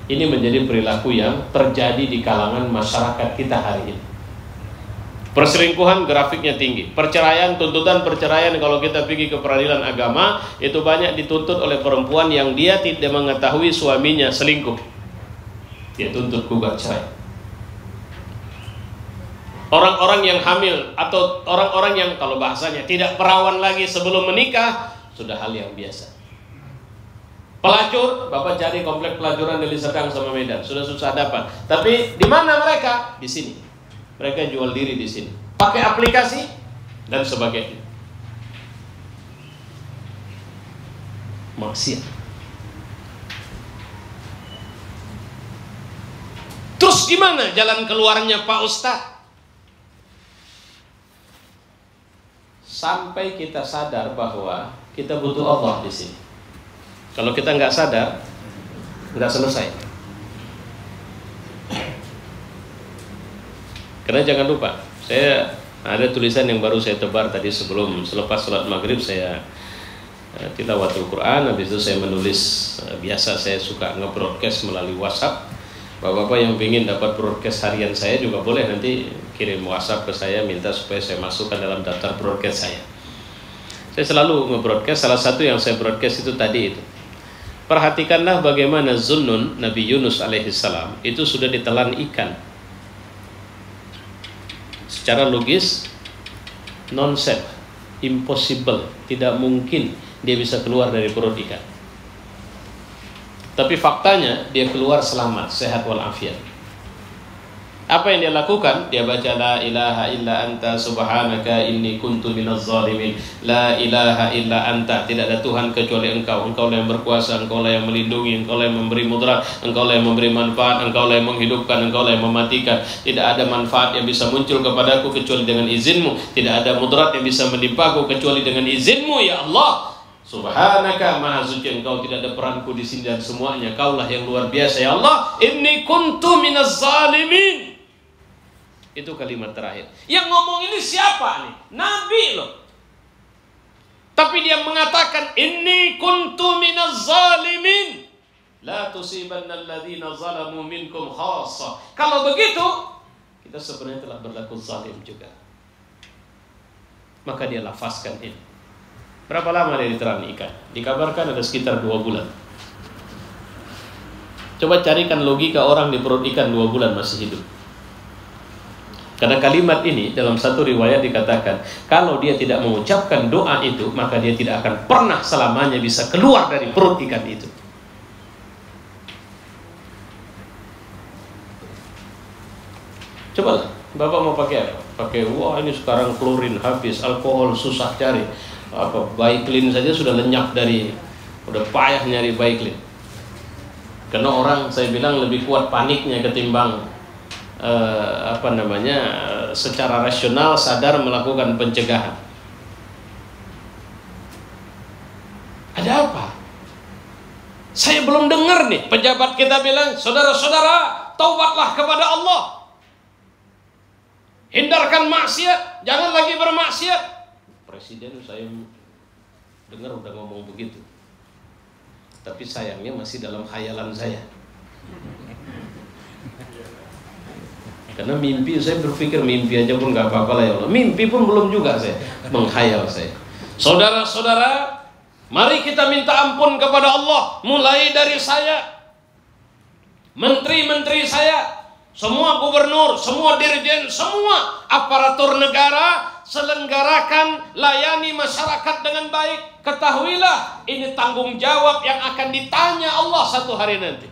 [SPEAKER 2] Ini menjadi perilaku yang terjadi di kalangan masyarakat kita hari ini. Perselingkuhan grafiknya tinggi. Perceraian, tuntutan perceraian kalau kita pergi ke peradilan agama, itu banyak dituntut oleh perempuan yang dia tidak mengetahui suaminya selingkuh. Dia tuntut gugat cerai. Orang-orang yang hamil atau orang-orang yang kalau bahasanya tidak perawan lagi sebelum menikah, sudah hal yang biasa. Pelacur, Bapak cari komplek pelacuran di Serdang sama Medan, sudah susah dapat. Tapi di mana mereka? Di sini. Mereka jual diri di sini, pakai aplikasi dan sebagainya. Maksiat. Terus gimana jalan keluarnya Pak Ustadz? Sampai kita sadar bahwa kita butuh Allah di sini. Kalau kita nggak sadar, nggak selesai. Karena jangan lupa, saya ada tulisan yang baru saya tebar tadi selepas sholat maghrib saya tilawatul Quran. Habis itu saya menulis, biasa saya suka nge-broadcast melalui WhatsApp. Bapak-bapak yang ingin dapat broadcast harian saya juga boleh nanti kirim WhatsApp ke saya, minta supaya saya masukkan dalam daftar broadcast saya. Saya selalu nge-broadcast, salah satu yang saya broadcast itu tadi itu. Perhatikanlah bagaimana Zunnun, Nabi Yunus alaihissalam, itu sudah ditelan ikan. Secara logis, nonsense, impossible, tidak mungkin dia bisa keluar dari perut ikan. Tapi faktanya dia keluar selamat, sehat walafiat. Apa yang dia lakukan? Dia baca la ilaha illa anta subhanaka inni kuntu minaz zalimin. La ilaha illa anta, tidak ada Tuhan kecuali engkau. Engkau lah yang berkuasa, engkau lah yang melindungi, engkau lah yang memberi mudarat, engkau lah yang memberi manfaat, engkau lah yang menghidupkan, engkau lah yang mematikan. Tidak ada manfaat yang bisa muncul kepadaku kecuali dengan izinmu. Tidak ada mudarat yang bisa menimpaku kecuali dengan izinmu ya Allah. Subhanaka, maha suci engkau, tidak ada peranku di sini dan semuanya kaulah yang luar biasa ya Allah. Inni kuntu minaz zalimin. Itu kalimat terakhir. Yang ngomong ini siapa nih? Nabi loh. Tapi dia mengatakan inni kuntu minaz zalimin. La tusibanna alladhina zalamu minkum khassa. Kalau begitu, kita sebenarnya telah berlaku zalim juga. Maka dia lafazkan ini. Berapa lama dia ditelan ikan? Dikabarkan ada sekitar 2 bulan. Coba carikan logika orang di perut ikan 2 bulan masih hidup. Karena kalimat ini dalam satu riwayat dikatakan, kalau dia tidak mengucapkan doa itu, maka dia tidak akan pernah selamanya bisa keluar dari perut ikan itu. Cobalah, Bapak mau pakai apa? Pakai, wah ini sekarang klorin habis, alkohol susah cari. Apa, Baiklin saja sudah lenyap udah payah nyari Baiklin. Karena orang, saya bilang, lebih kuat paniknya ketimbang secara rasional sadar melakukan pencegahan. Ada apa? Saya belum dengar nih pejabat kita bilang, saudara-saudara, taubatlah kepada Allah, hindarkan maksiat, jangan lagi bermaksiat. Presiden saya dengar udah ngomong begitu, tapi sayangnya masih dalam khayalan saya. Karena mimpi, saya berpikir mimpi aja pun gak apa-apa lah ya Allah. Mimpi pun belum juga saya, menghayal saya. Saudara-saudara, mari kita minta ampun kepada Allah. Mulai dari saya, menteri-menteri saya, semua gubernur, semua dirjen, semua aparatur negara, selenggarakan, layani masyarakat dengan baik. Ketahuilah, ini tanggung jawab yang akan ditanya Allah satu hari nanti.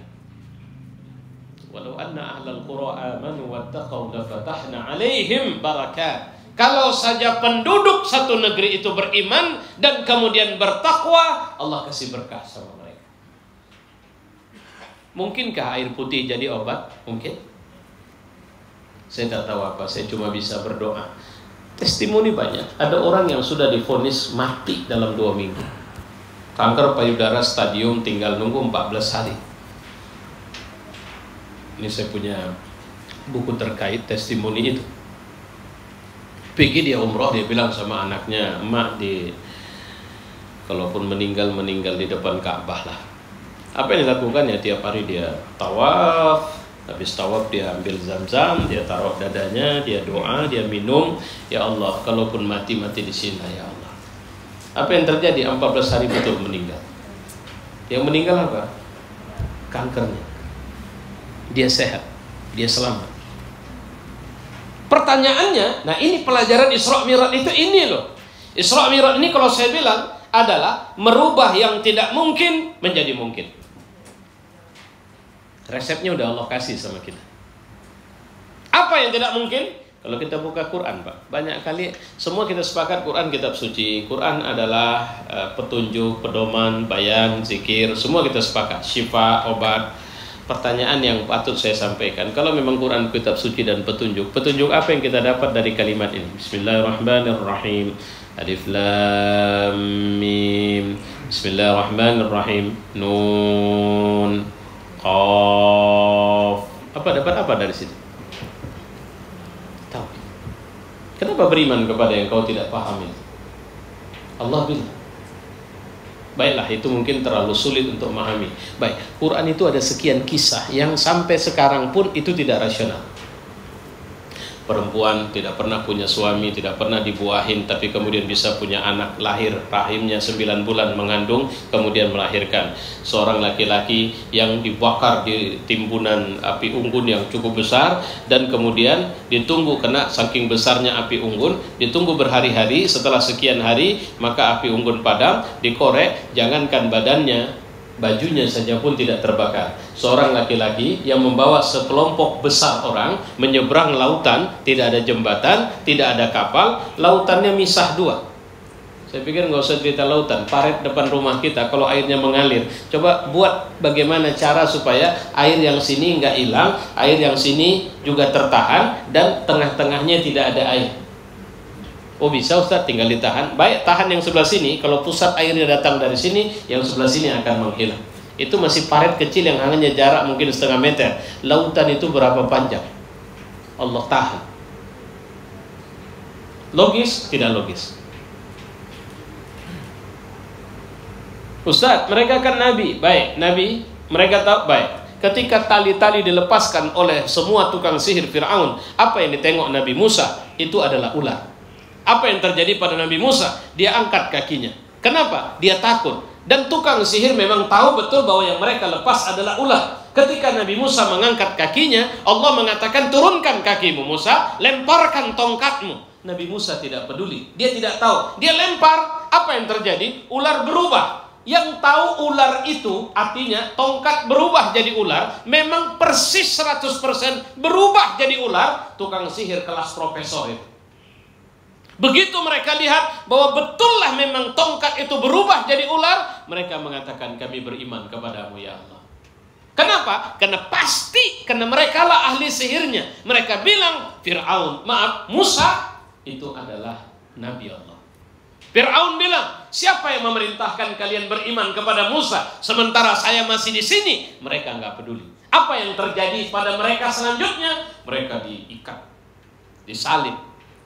[SPEAKER 2] Walau anna ahlal qura amanu wattaqau lafatahna alaihim barakat. Kalau saja penduduk satu negeri itu beriman dan kemudian bertakwa, Allah kasih berkah sama mereka. Mungkinkah air putih jadi obat? Mungkin. Saya tak tahu apa, saya cuma bisa berdoa. Testimoni banyak. Ada orang yang sudah divonis mati dalam 2 minggu. Kanker payudara stadium, tinggal nunggu 14 hari. Ini saya punya buku terkait testimoni itu. Pergi dia umroh, dia bilang sama anaknya, emak, kalaupun meninggal di depan Ka'bah lah. Apa yang dilakukan ya, tiap hari dia tawaf. Habis tawaf dia ambil zam-zam, dia taruh dadanya, dia doa, dia minum. Ya Allah, kalaupun mati di sini ya Allah. Apa yang terjadi? 14 hari betul meninggal. Yang meninggal apa? Kankernya. Dia sehat, dia selamat. Pertanyaannya, nah ini pelajaran Isra Mi'raj itu ini loh. Isra Mi'raj ini kalau saya bilang adalah merubah yang tidak mungkin menjadi mungkin. Resepnya udah Allah kasih sama kita. Apa yang tidak mungkin? Kalau kita buka Quran, Pak, banyak kali semua kita sepakat Quran kitab suci. Quran adalah petunjuk, pedoman, bayan, zikir, semua kita sepakat. Syifa, obat. Pertanyaan yang patut saya sampaikan, kalau memang Quran kitab suci dan petunjuk apa yang kita dapat dari kalimat ini? Bismillahirrahmanirrahim. Alif Lam Mim. Bismillahirrahmanirrahim. Nun Qaf. Dapat apa dari situ? Tahu. Kenapa beriman kepada yang kau tidak paham itu? Allah bilang. Baiklah, itu mungkin terlalu sulit untuk memahami. Baik, Quran itu ada sekian kisah yang sampai sekarang pun itu tidak rasional. Perempuan tidak pernah punya suami, tidak pernah dibuahin, tapi kemudian bisa punya anak, lahir, rahimnya 9 bulan mengandung, kemudian melahirkan. Seorang laki-laki yang dibakar di timbunan api unggun yang cukup besar, dan kemudian ditunggu, kena saking besarnya api unggun, ditunggu berhari-hari, setelah sekian hari, maka api unggun padam, dikorek, jangankan badannya, bajunya saja pun tidak terbakar. Seorang laki-laki yang membawa sekelompok besar orang menyeberang lautan, tidak ada jembatan, tidak ada kapal, lautannya misah 2. Saya pikir nggak usah cerita lautan, parit depan rumah kita kalau airnya mengalir, coba buat bagaimana cara supaya air yang sini nggak hilang, air yang sini juga tertahan, dan tengah-tengahnya tidak ada air. Oh bisa Ustaz, tinggal ditahan. Baik, tahan yang sebelah sini. Kalau pusat airnya datang dari sini, yang sebelah sini akan menghilang. Itu masih parit kecil yang hanya jarak mungkin setengah meter. Lautan itu berapa panjang? Allah tahan. Logis? Tidak logis. Ustaz, mereka kan nabi. Baik, nabi. Mereka tahu, baik. Ketika tali-tali dilepaskan oleh semua tukang sihir Fir'aun, apa yang ditengok Nabi Musa? Itu adalah ular. Apa yang terjadi pada Nabi Musa? Dia angkat kakinya. Kenapa? Dia takut. Dan tukang sihir memang tahu betul bahwa yang mereka lepas adalah ular. Ketika Nabi Musa mengangkat kakinya, Allah mengatakan, turunkan kakimu Musa, lemparkan tongkatmu. Nabi Musa tidak peduli, dia tidak tahu. Dia lempar, apa yang terjadi? Ular berubah. Yang tahu ular itu artinya tongkat berubah jadi ular, memang persis 100% berubah jadi ular. Tukang sihir kelas profesor itu. Begitu mereka lihat bahwa betullah memang tongkat itu berubah jadi ular, mereka mengatakan, kami beriman kepadamu ya Allah. Kenapa? Karena mereka lah ahli sihirnya. Mereka bilang, Musa itu adalah Nabi Allah. Fir'aun bilang, siapa yang memerintahkan kalian beriman kepada Musa sementara saya masih di sini? Mereka nggak peduli. Apa yang terjadi pada mereka selanjutnya? Mereka diikat, disalib,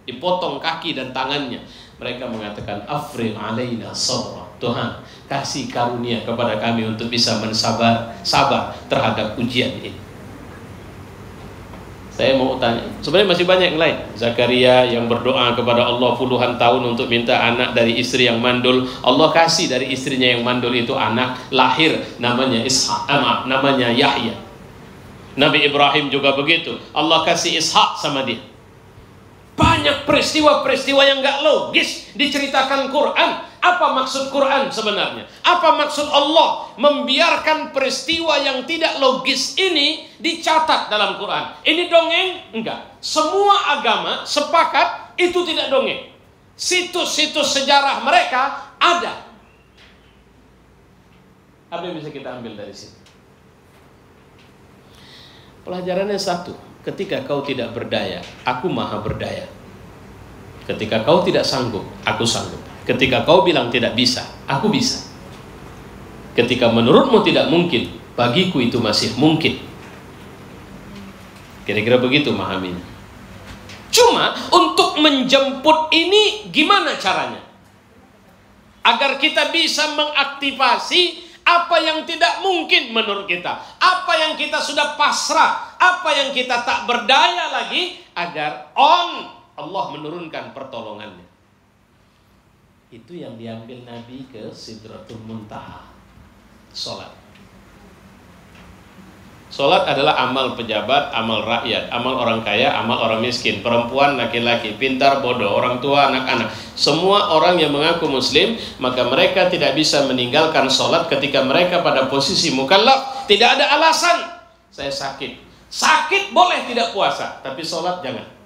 [SPEAKER 2] dipotong kaki dan tangannya. Mereka mengatakan, afrigh alaina sabra. Tuhan, kasih karunia kepada kami untuk bisa sabar terhadap ujian ini. Saya mau tanya, sebenarnya masih banyak yang lain. Zakaria yang berdoa kepada Allah puluhan tahun untuk minta anak dari istri yang mandul. Allah kasih dari istrinya yang mandul itu anak, lahir namanya namanya Yahya. Nabi Ibrahim juga begitu. Allah kasih Ishak sama dia. Banyak peristiwa-peristiwa yang gak logis diceritakan Quran. Apa maksud Quran sebenarnya? Apa maksud Allah membiarkan peristiwa yang tidak logis ini dicatat dalam Quran? Ini dongeng? Enggak. Semua agama sepakat itu tidak dongeng. Situs-situs sejarah mereka ada. Apa yang bisa kita ambil dari situ? Pelajarannya satu. Ketika kau tidak berdaya, aku maha berdaya. Ketika kau tidak sanggup, aku sanggup. Ketika kau bilang tidak bisa, aku bisa. Ketika menurutmu tidak mungkin, bagiku itu masih mungkin. Kira-kira begitu memahaminya. Cuma untuk menjemput ini gimana caranya? Agar kita bisa mengaktifasi apa yang tidak mungkin menurut kita. Apa yang kita sudah pasrah, apa yang kita tak berdaya lagi, agar Allah menurunkan pertolongannya. Itu yang diambil Nabi ke Sidratul Muntaha. Salat. Salat adalah amal pejabat, amal rakyat, amal orang kaya, amal orang miskin, perempuan, laki-laki, pintar, bodoh, orang tua, anak-anak. Semua orang yang mengaku muslim, maka mereka tidak bisa meninggalkan salat ketika mereka pada posisi mukallaf. Tidak ada alasan. Saya sakit. Sakit boleh tidak puasa, tapi salat jangan.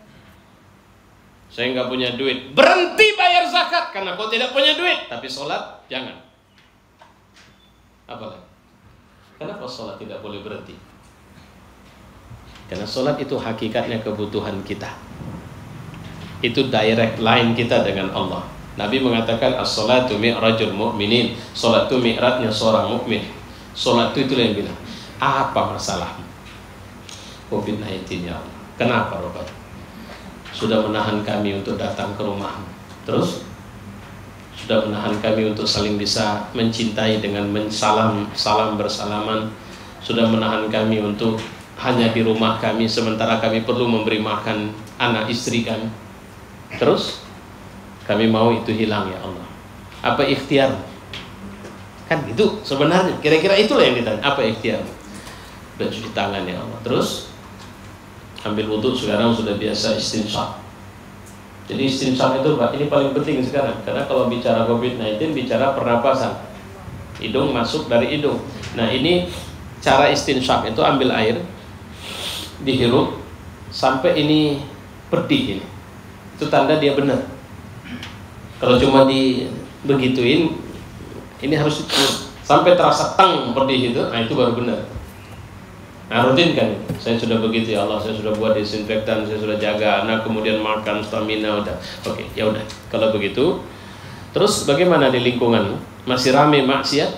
[SPEAKER 2] Saya nggak punya duit, berhenti bayar zakat karena kau tidak punya duit, tapi sholat jangan. Apalagi? Kenapa sholat tidak boleh berhenti? Karena sholat itu hakikatnya kebutuhan kita. Itu direct line kita dengan Allah. Nabi mengatakan as-sholatu mi'rajul mu'minin. Sholat itu mi'rajnya seorang mukmin. Sholat itu yang bilang, apa masalahmu? COVID-19 ya Allah. Kenapa Robert? Sudah menahan kami untuk datang ke rumahmu. Terus sudah menahan kami untuk saling bisa mencintai dengan salam bersalaman. Sudah menahan kami untuk hanya di rumah kami sementara kami perlu memberi makan anak istri kami. Terus kami mau itu hilang ya Allah. Apa ikhtiar? Kan itu sebenarnya. Kira-kira itulah yang ditanya. Apa ikhtiar? Dan cuci tangan ya Allah. Terus ambil wudhu, sekarang sudah biasa istinshaq. Jadi istinshaq itu Pak, ini paling penting sekarang. Karena kalau bicara COVID-19, bicara pernapasan. Hidung masuk dari hidung. Nah ini cara istinshaq itu ambil air, dihirup, sampai ini pedih ini. Itu tanda dia benar. Kalau cuma begituin, ini harus sampai terasa tang pedih itu, nah itu baru benar. Nah rutin kan, saya sudah begitu ya Allah, saya sudah buat disinfektan, saya sudah jaga anak, kemudian makan stamina udah. Oke, ya udah. Kalau begitu, terus bagaimana di lingkungan? Masih rame maksiat?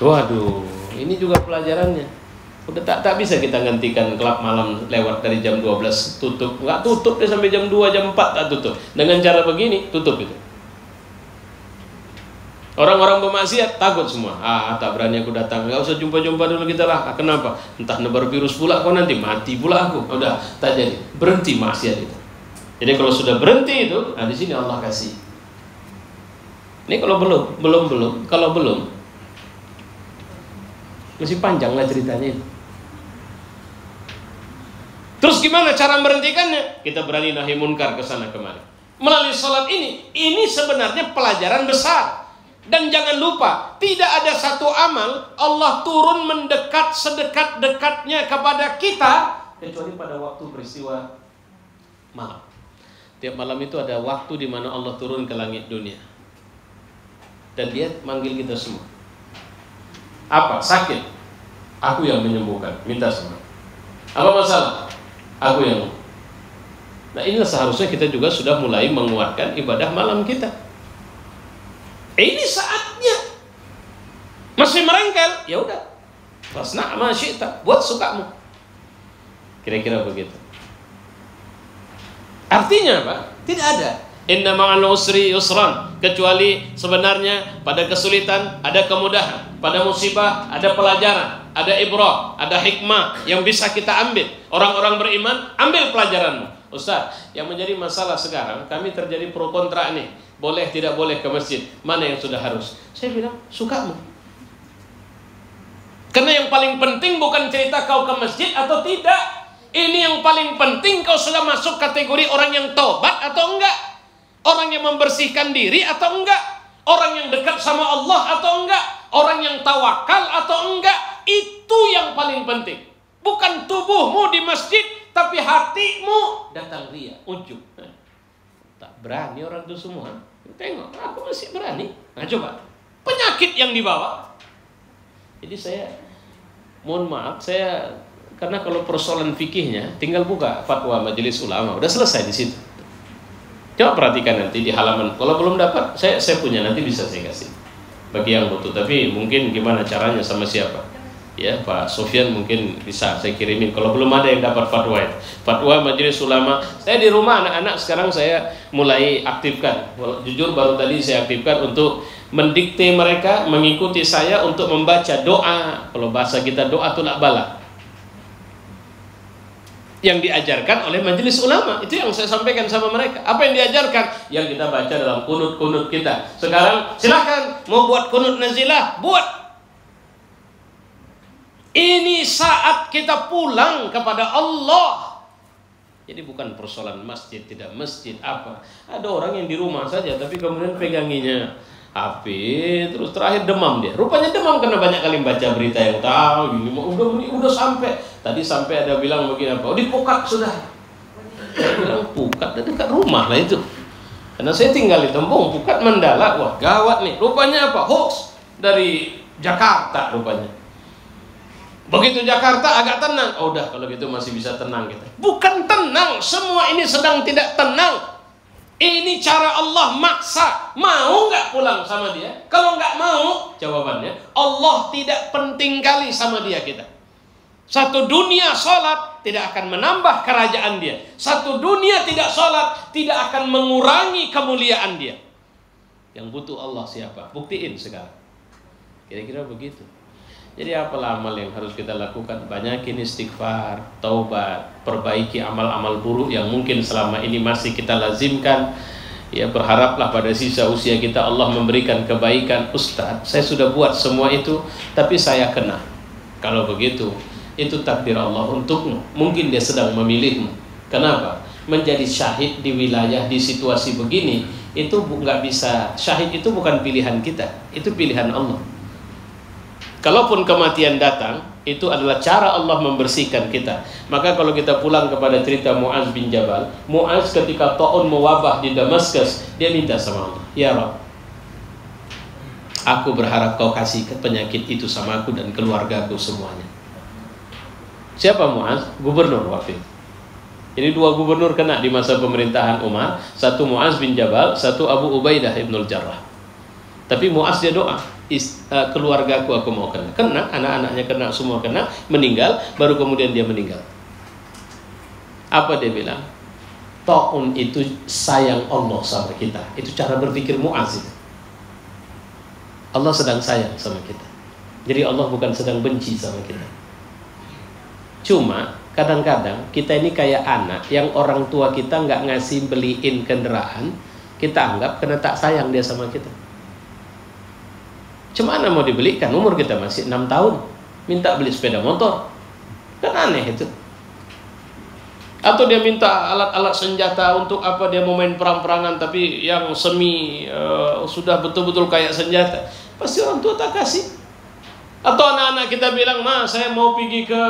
[SPEAKER 2] Waduh, ini juga pelajarannya. Udah tak bisa kita gantikan klub malam lewat dari jam 12 tutup. Nggak tutup deh sampai jam 2, jam 4 tak tutup. Dengan cara begini tutup itu. Orang-orang bermaksiat takut semua. Tak berani aku datang. Nggak usah jumpa-jumpa dulu kita lah. Kenapa? Entah nebar virus pula kau nanti mati pula aku. Udah tak jadi. Berhenti maksiat itu. Jadi kalau sudah berhenti itu, nah di sini Allah kasih Ini kalau belum, masih panjang lah ceritanya itu. Terus gimana cara berhentikannya? Kita berani nahi munkar ke sana kemari. Melalui salat ini sebenarnya pelajaran besar. Dan jangan lupa, tidak ada satu amal Allah turun mendekat sedekat-dekatnya kepada kita kecuali pada waktu peristiwa malam. Tiap malam itu ada waktu di mana Allah turun ke langit dunia. Dan dia manggil kita semua. Apa? Sakit? Aku yang menyembuhkan. Minta semua. Apa masalah? Aku yang. Nah, inilah seharusnya kita juga sudah mulai menguatkan ibadah malam kita. Ini saatnya. Masih merengkel, ya udah. Fasna' ma syi'ta, buat sukamu. Kira-kira begitu. Artinya apa? Tidak ada inna ma'al usri yusran, kecuali sebenarnya pada kesulitan ada kemudahan, pada musibah ada pelajaran, ada ibrah, ada hikmah yang bisa kita ambil. Orang-orang beriman ambil pelajaranmu. Ustaz, yang menjadi masalah sekarang, kami terjadi pro kontra nih. Boleh tidak boleh ke masjid, mana yang sudah harus? Saya bilang, sukamu. Karena yang paling penting bukan cerita kau ke masjid atau tidak. Ini yang paling penting, kau sudah masuk kategori orang yang taubat atau enggak, orang yang membersihkan diri atau enggak, orang yang dekat sama Allah atau enggak, orang yang tawakal atau enggak. Itu yang paling penting. Bukan tubuhmu di masjid, tapi hatimu datang ria, ujub. Tak berani orang itu semua. Tengok, aku masih berani. Nah coba, penyakit yang dibawa. Jadi saya mohon maaf, karena kalau persoalan fikihnya tinggal buka fatwa Majelis Ulama, udah selesai di situ. Coba perhatikan nanti di halaman. Kalau belum dapat, saya punya, nanti bisa saya kasih bagi yang butuh. Tapi mungkin gimana caranya, sama siapa? Ya, Pak Sofyan mungkin bisa saya kirimin. Kalau belum ada yang dapat fatwa itu, fatwa Majelis Ulama. Saya di rumah anak-anak sekarang saya mulai aktifkan. Jujur baru tadi saya aktifkan untuk mendikte mereka mengikuti saya untuk membaca doa. Kalau bahasa kita doa tulak bala, yang diajarkan oleh Majelis Ulama. Itu yang saya sampaikan sama mereka. Apa yang diajarkan? Yang kita baca dalam kunut-kunut kita. Sekarang silakan mau buat kunut nazilah, buat. Ini saat kita pulang kepada Allah. Jadi bukan persoalan masjid, tidak masjid apa. Ada orang yang di rumah saja tapi kemudian peganginya HP, terus terakhir demam dia. Rupanya demam karena banyak kali baca berita yang tahu ini udah sampai. Tadi sampai ada bilang begini apa? Oh, di Pukat sudah. Saya bilang Pukat dekat rumah lah itu. Karena saya tinggal di Tembung, Pukat Mandala. Wah, gawat nih. Rupanya apa? Hoax dari Jakarta rupanya. Begitu Jakarta agak tenang, oh udah kalau gitu masih bisa tenang kita. Bukan tenang, semua ini sedang tidak tenang. Ini cara Allah maksa. Mau nggak pulang sama dia? Kalau nggak mau, jawabannya Allah tidak penting kali sama dia kita. Satu dunia sholat tidak akan menambah kerajaan dia. Satu dunia tidak sholat tidak akan mengurangi kemuliaan dia. Yang butuh Allah siapa? Buktiin sekarang. Kira-kira begitu. Jadi apalah amal yang harus kita lakukan? Banyakin istighfar, taubat, perbaiki amal-amal buruk yang mungkin selama ini masih kita lazimkan. Ya, berharaplah pada sisa usia kita Allah memberikan kebaikan. Ustaz, saya sudah buat semua itu, tapi saya kena. Kalau begitu, itu takdir Allah untukmu. Mungkin dia sedang memilihmu. Kenapa? Menjadi syahid di wilayah, di situasi begini, itu nggak bisa. Syahid itu bukan pilihan kita, itu pilihan Allah. Kalaupun kematian datang, itu adalah cara Allah membersihkan kita. Maka kalau kita pulang kepada cerita Mu'az bin Jabal, Mu'az ketika ta'un mewabah di Damaskus, dia minta sama Allah, ya Rabb, aku berharap kau kasih penyakit itu sama aku dan keluargaku semuanya. Siapa Mu'az? Gubernur waktu itu. Jadi dua gubernur kena di masa pemerintahan Umar, satu Mu'az bin Jabal, satu Abu Ubaidah ibnul Jarrah. Tapi Mu'az dia doa, keluargaku aku mau kena, anak-anaknya kena, semua kena, meninggal, baru kemudian dia meninggal. Apa dia bilang? Ta'un itu sayang Allah sama kita. Itu cara berpikir Mu'az itu. Allah sedang sayang sama kita. Jadi Allah bukan sedang benci sama kita. Cuma kadang-kadang kita ini kayak anak yang orang tua kita nggak ngasih beliin kendaraan, kita anggap karena tak sayang dia sama kita. Cemana mau dibelikan? Umur kita masih 6 tahun. Minta beli sepeda motor. Kan aneh itu. Atau dia minta alat-alat senjata untuk apa, dia mau main perang-perangan tapi yang semi sudah betul-betul kayak senjata. Pasti orang tua tak kasih. Atau anak-anak kita bilang, "Ma, saya mau pergi ke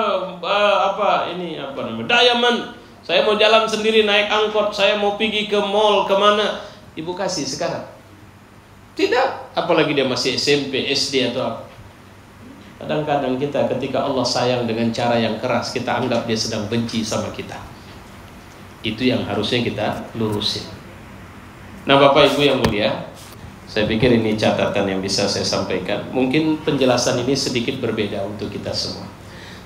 [SPEAKER 2] Diamond. Saya mau jalan sendiri naik angkot, saya mau pergi ke mall kemana." Ibu kasih sekarang. Tidak, apalagi dia masih SMP, SD atau apa. Kadang-kadang kita ketika Allah sayang dengan cara yang keras, kita anggap dia sedang benci sama kita. Itu yang harusnya kita lurusin. Nah, Bapak Ibu yang mulia, saya pikir ini catatan yang bisa saya sampaikan. Mungkin penjelasan ini sedikit berbeda untuk kita semua.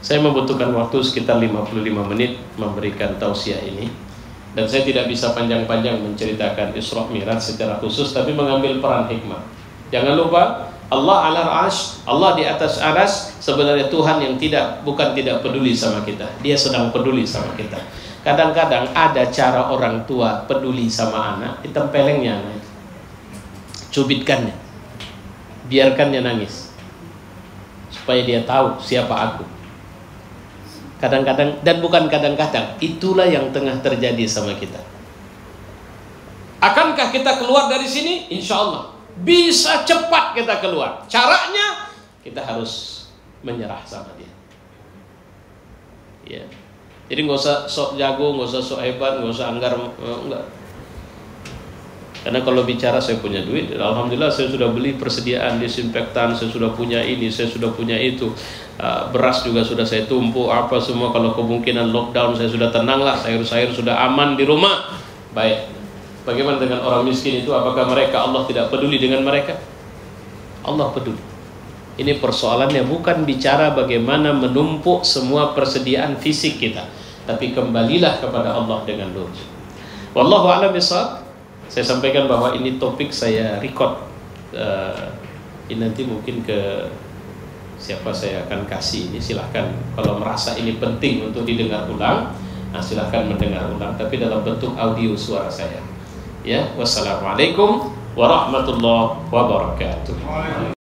[SPEAKER 2] Saya membutuhkan waktu sekitar 55 menit memberikan tausiah ini. Dan saya tidak bisa panjang-panjang menceritakan Isra Mi'raj secara khusus, tapi mengambil peran hikmah. Jangan lupa, Allah ala arsh, Allah di atas arsy, sebenarnya Tuhan yang bukan tidak peduli sama kita. Dia sedang peduli sama kita. Kadang-kadang ada cara orang tua peduli sama anak, ditempelengnya anak itu. Cubitkannya. Biarkannya nangis. Supaya dia tahu siapa aku. Kadang-kadang, dan bukan kadang-kadang, itulah yang tengah terjadi sama kita. Akankah kita keluar dari sini? Insya Allah bisa cepat kita keluar. Caranya kita harus menyerah sama dia. Ya. Jadi nggak usah sok jago, nggak usah sok hebat, nggak usah anggar, enggak. Karena kalau bicara saya punya duit, alhamdulillah saya sudah beli persediaan disinfektan, saya sudah punya ini, saya sudah punya itu. Beras juga sudah saya tumpuk, apa semua. Kalau kemungkinan lockdown saya sudah tenang lah, sayur-sayur sudah aman di rumah. Baik, bagaimana dengan orang miskin itu? Apakah mereka, Allah tidak peduli dengan mereka? Allah peduli. Ini persoalannya bukan bicara bagaimana menumpuk semua persediaan fisik kita, tapi kembalilah kepada Allah dengan lurus. Wallahu a'lam bishawab. Saya sampaikan bahwa ini topik saya record. Ini nanti mungkin ke siapa saya akan kasih ini, silahkan kalau merasa ini penting untuk didengar ulang, nah silahkan mendengar ulang, tapi dalam bentuk audio suara saya. Ya, wassalamualaikum warahmatullahi wabarakatuh.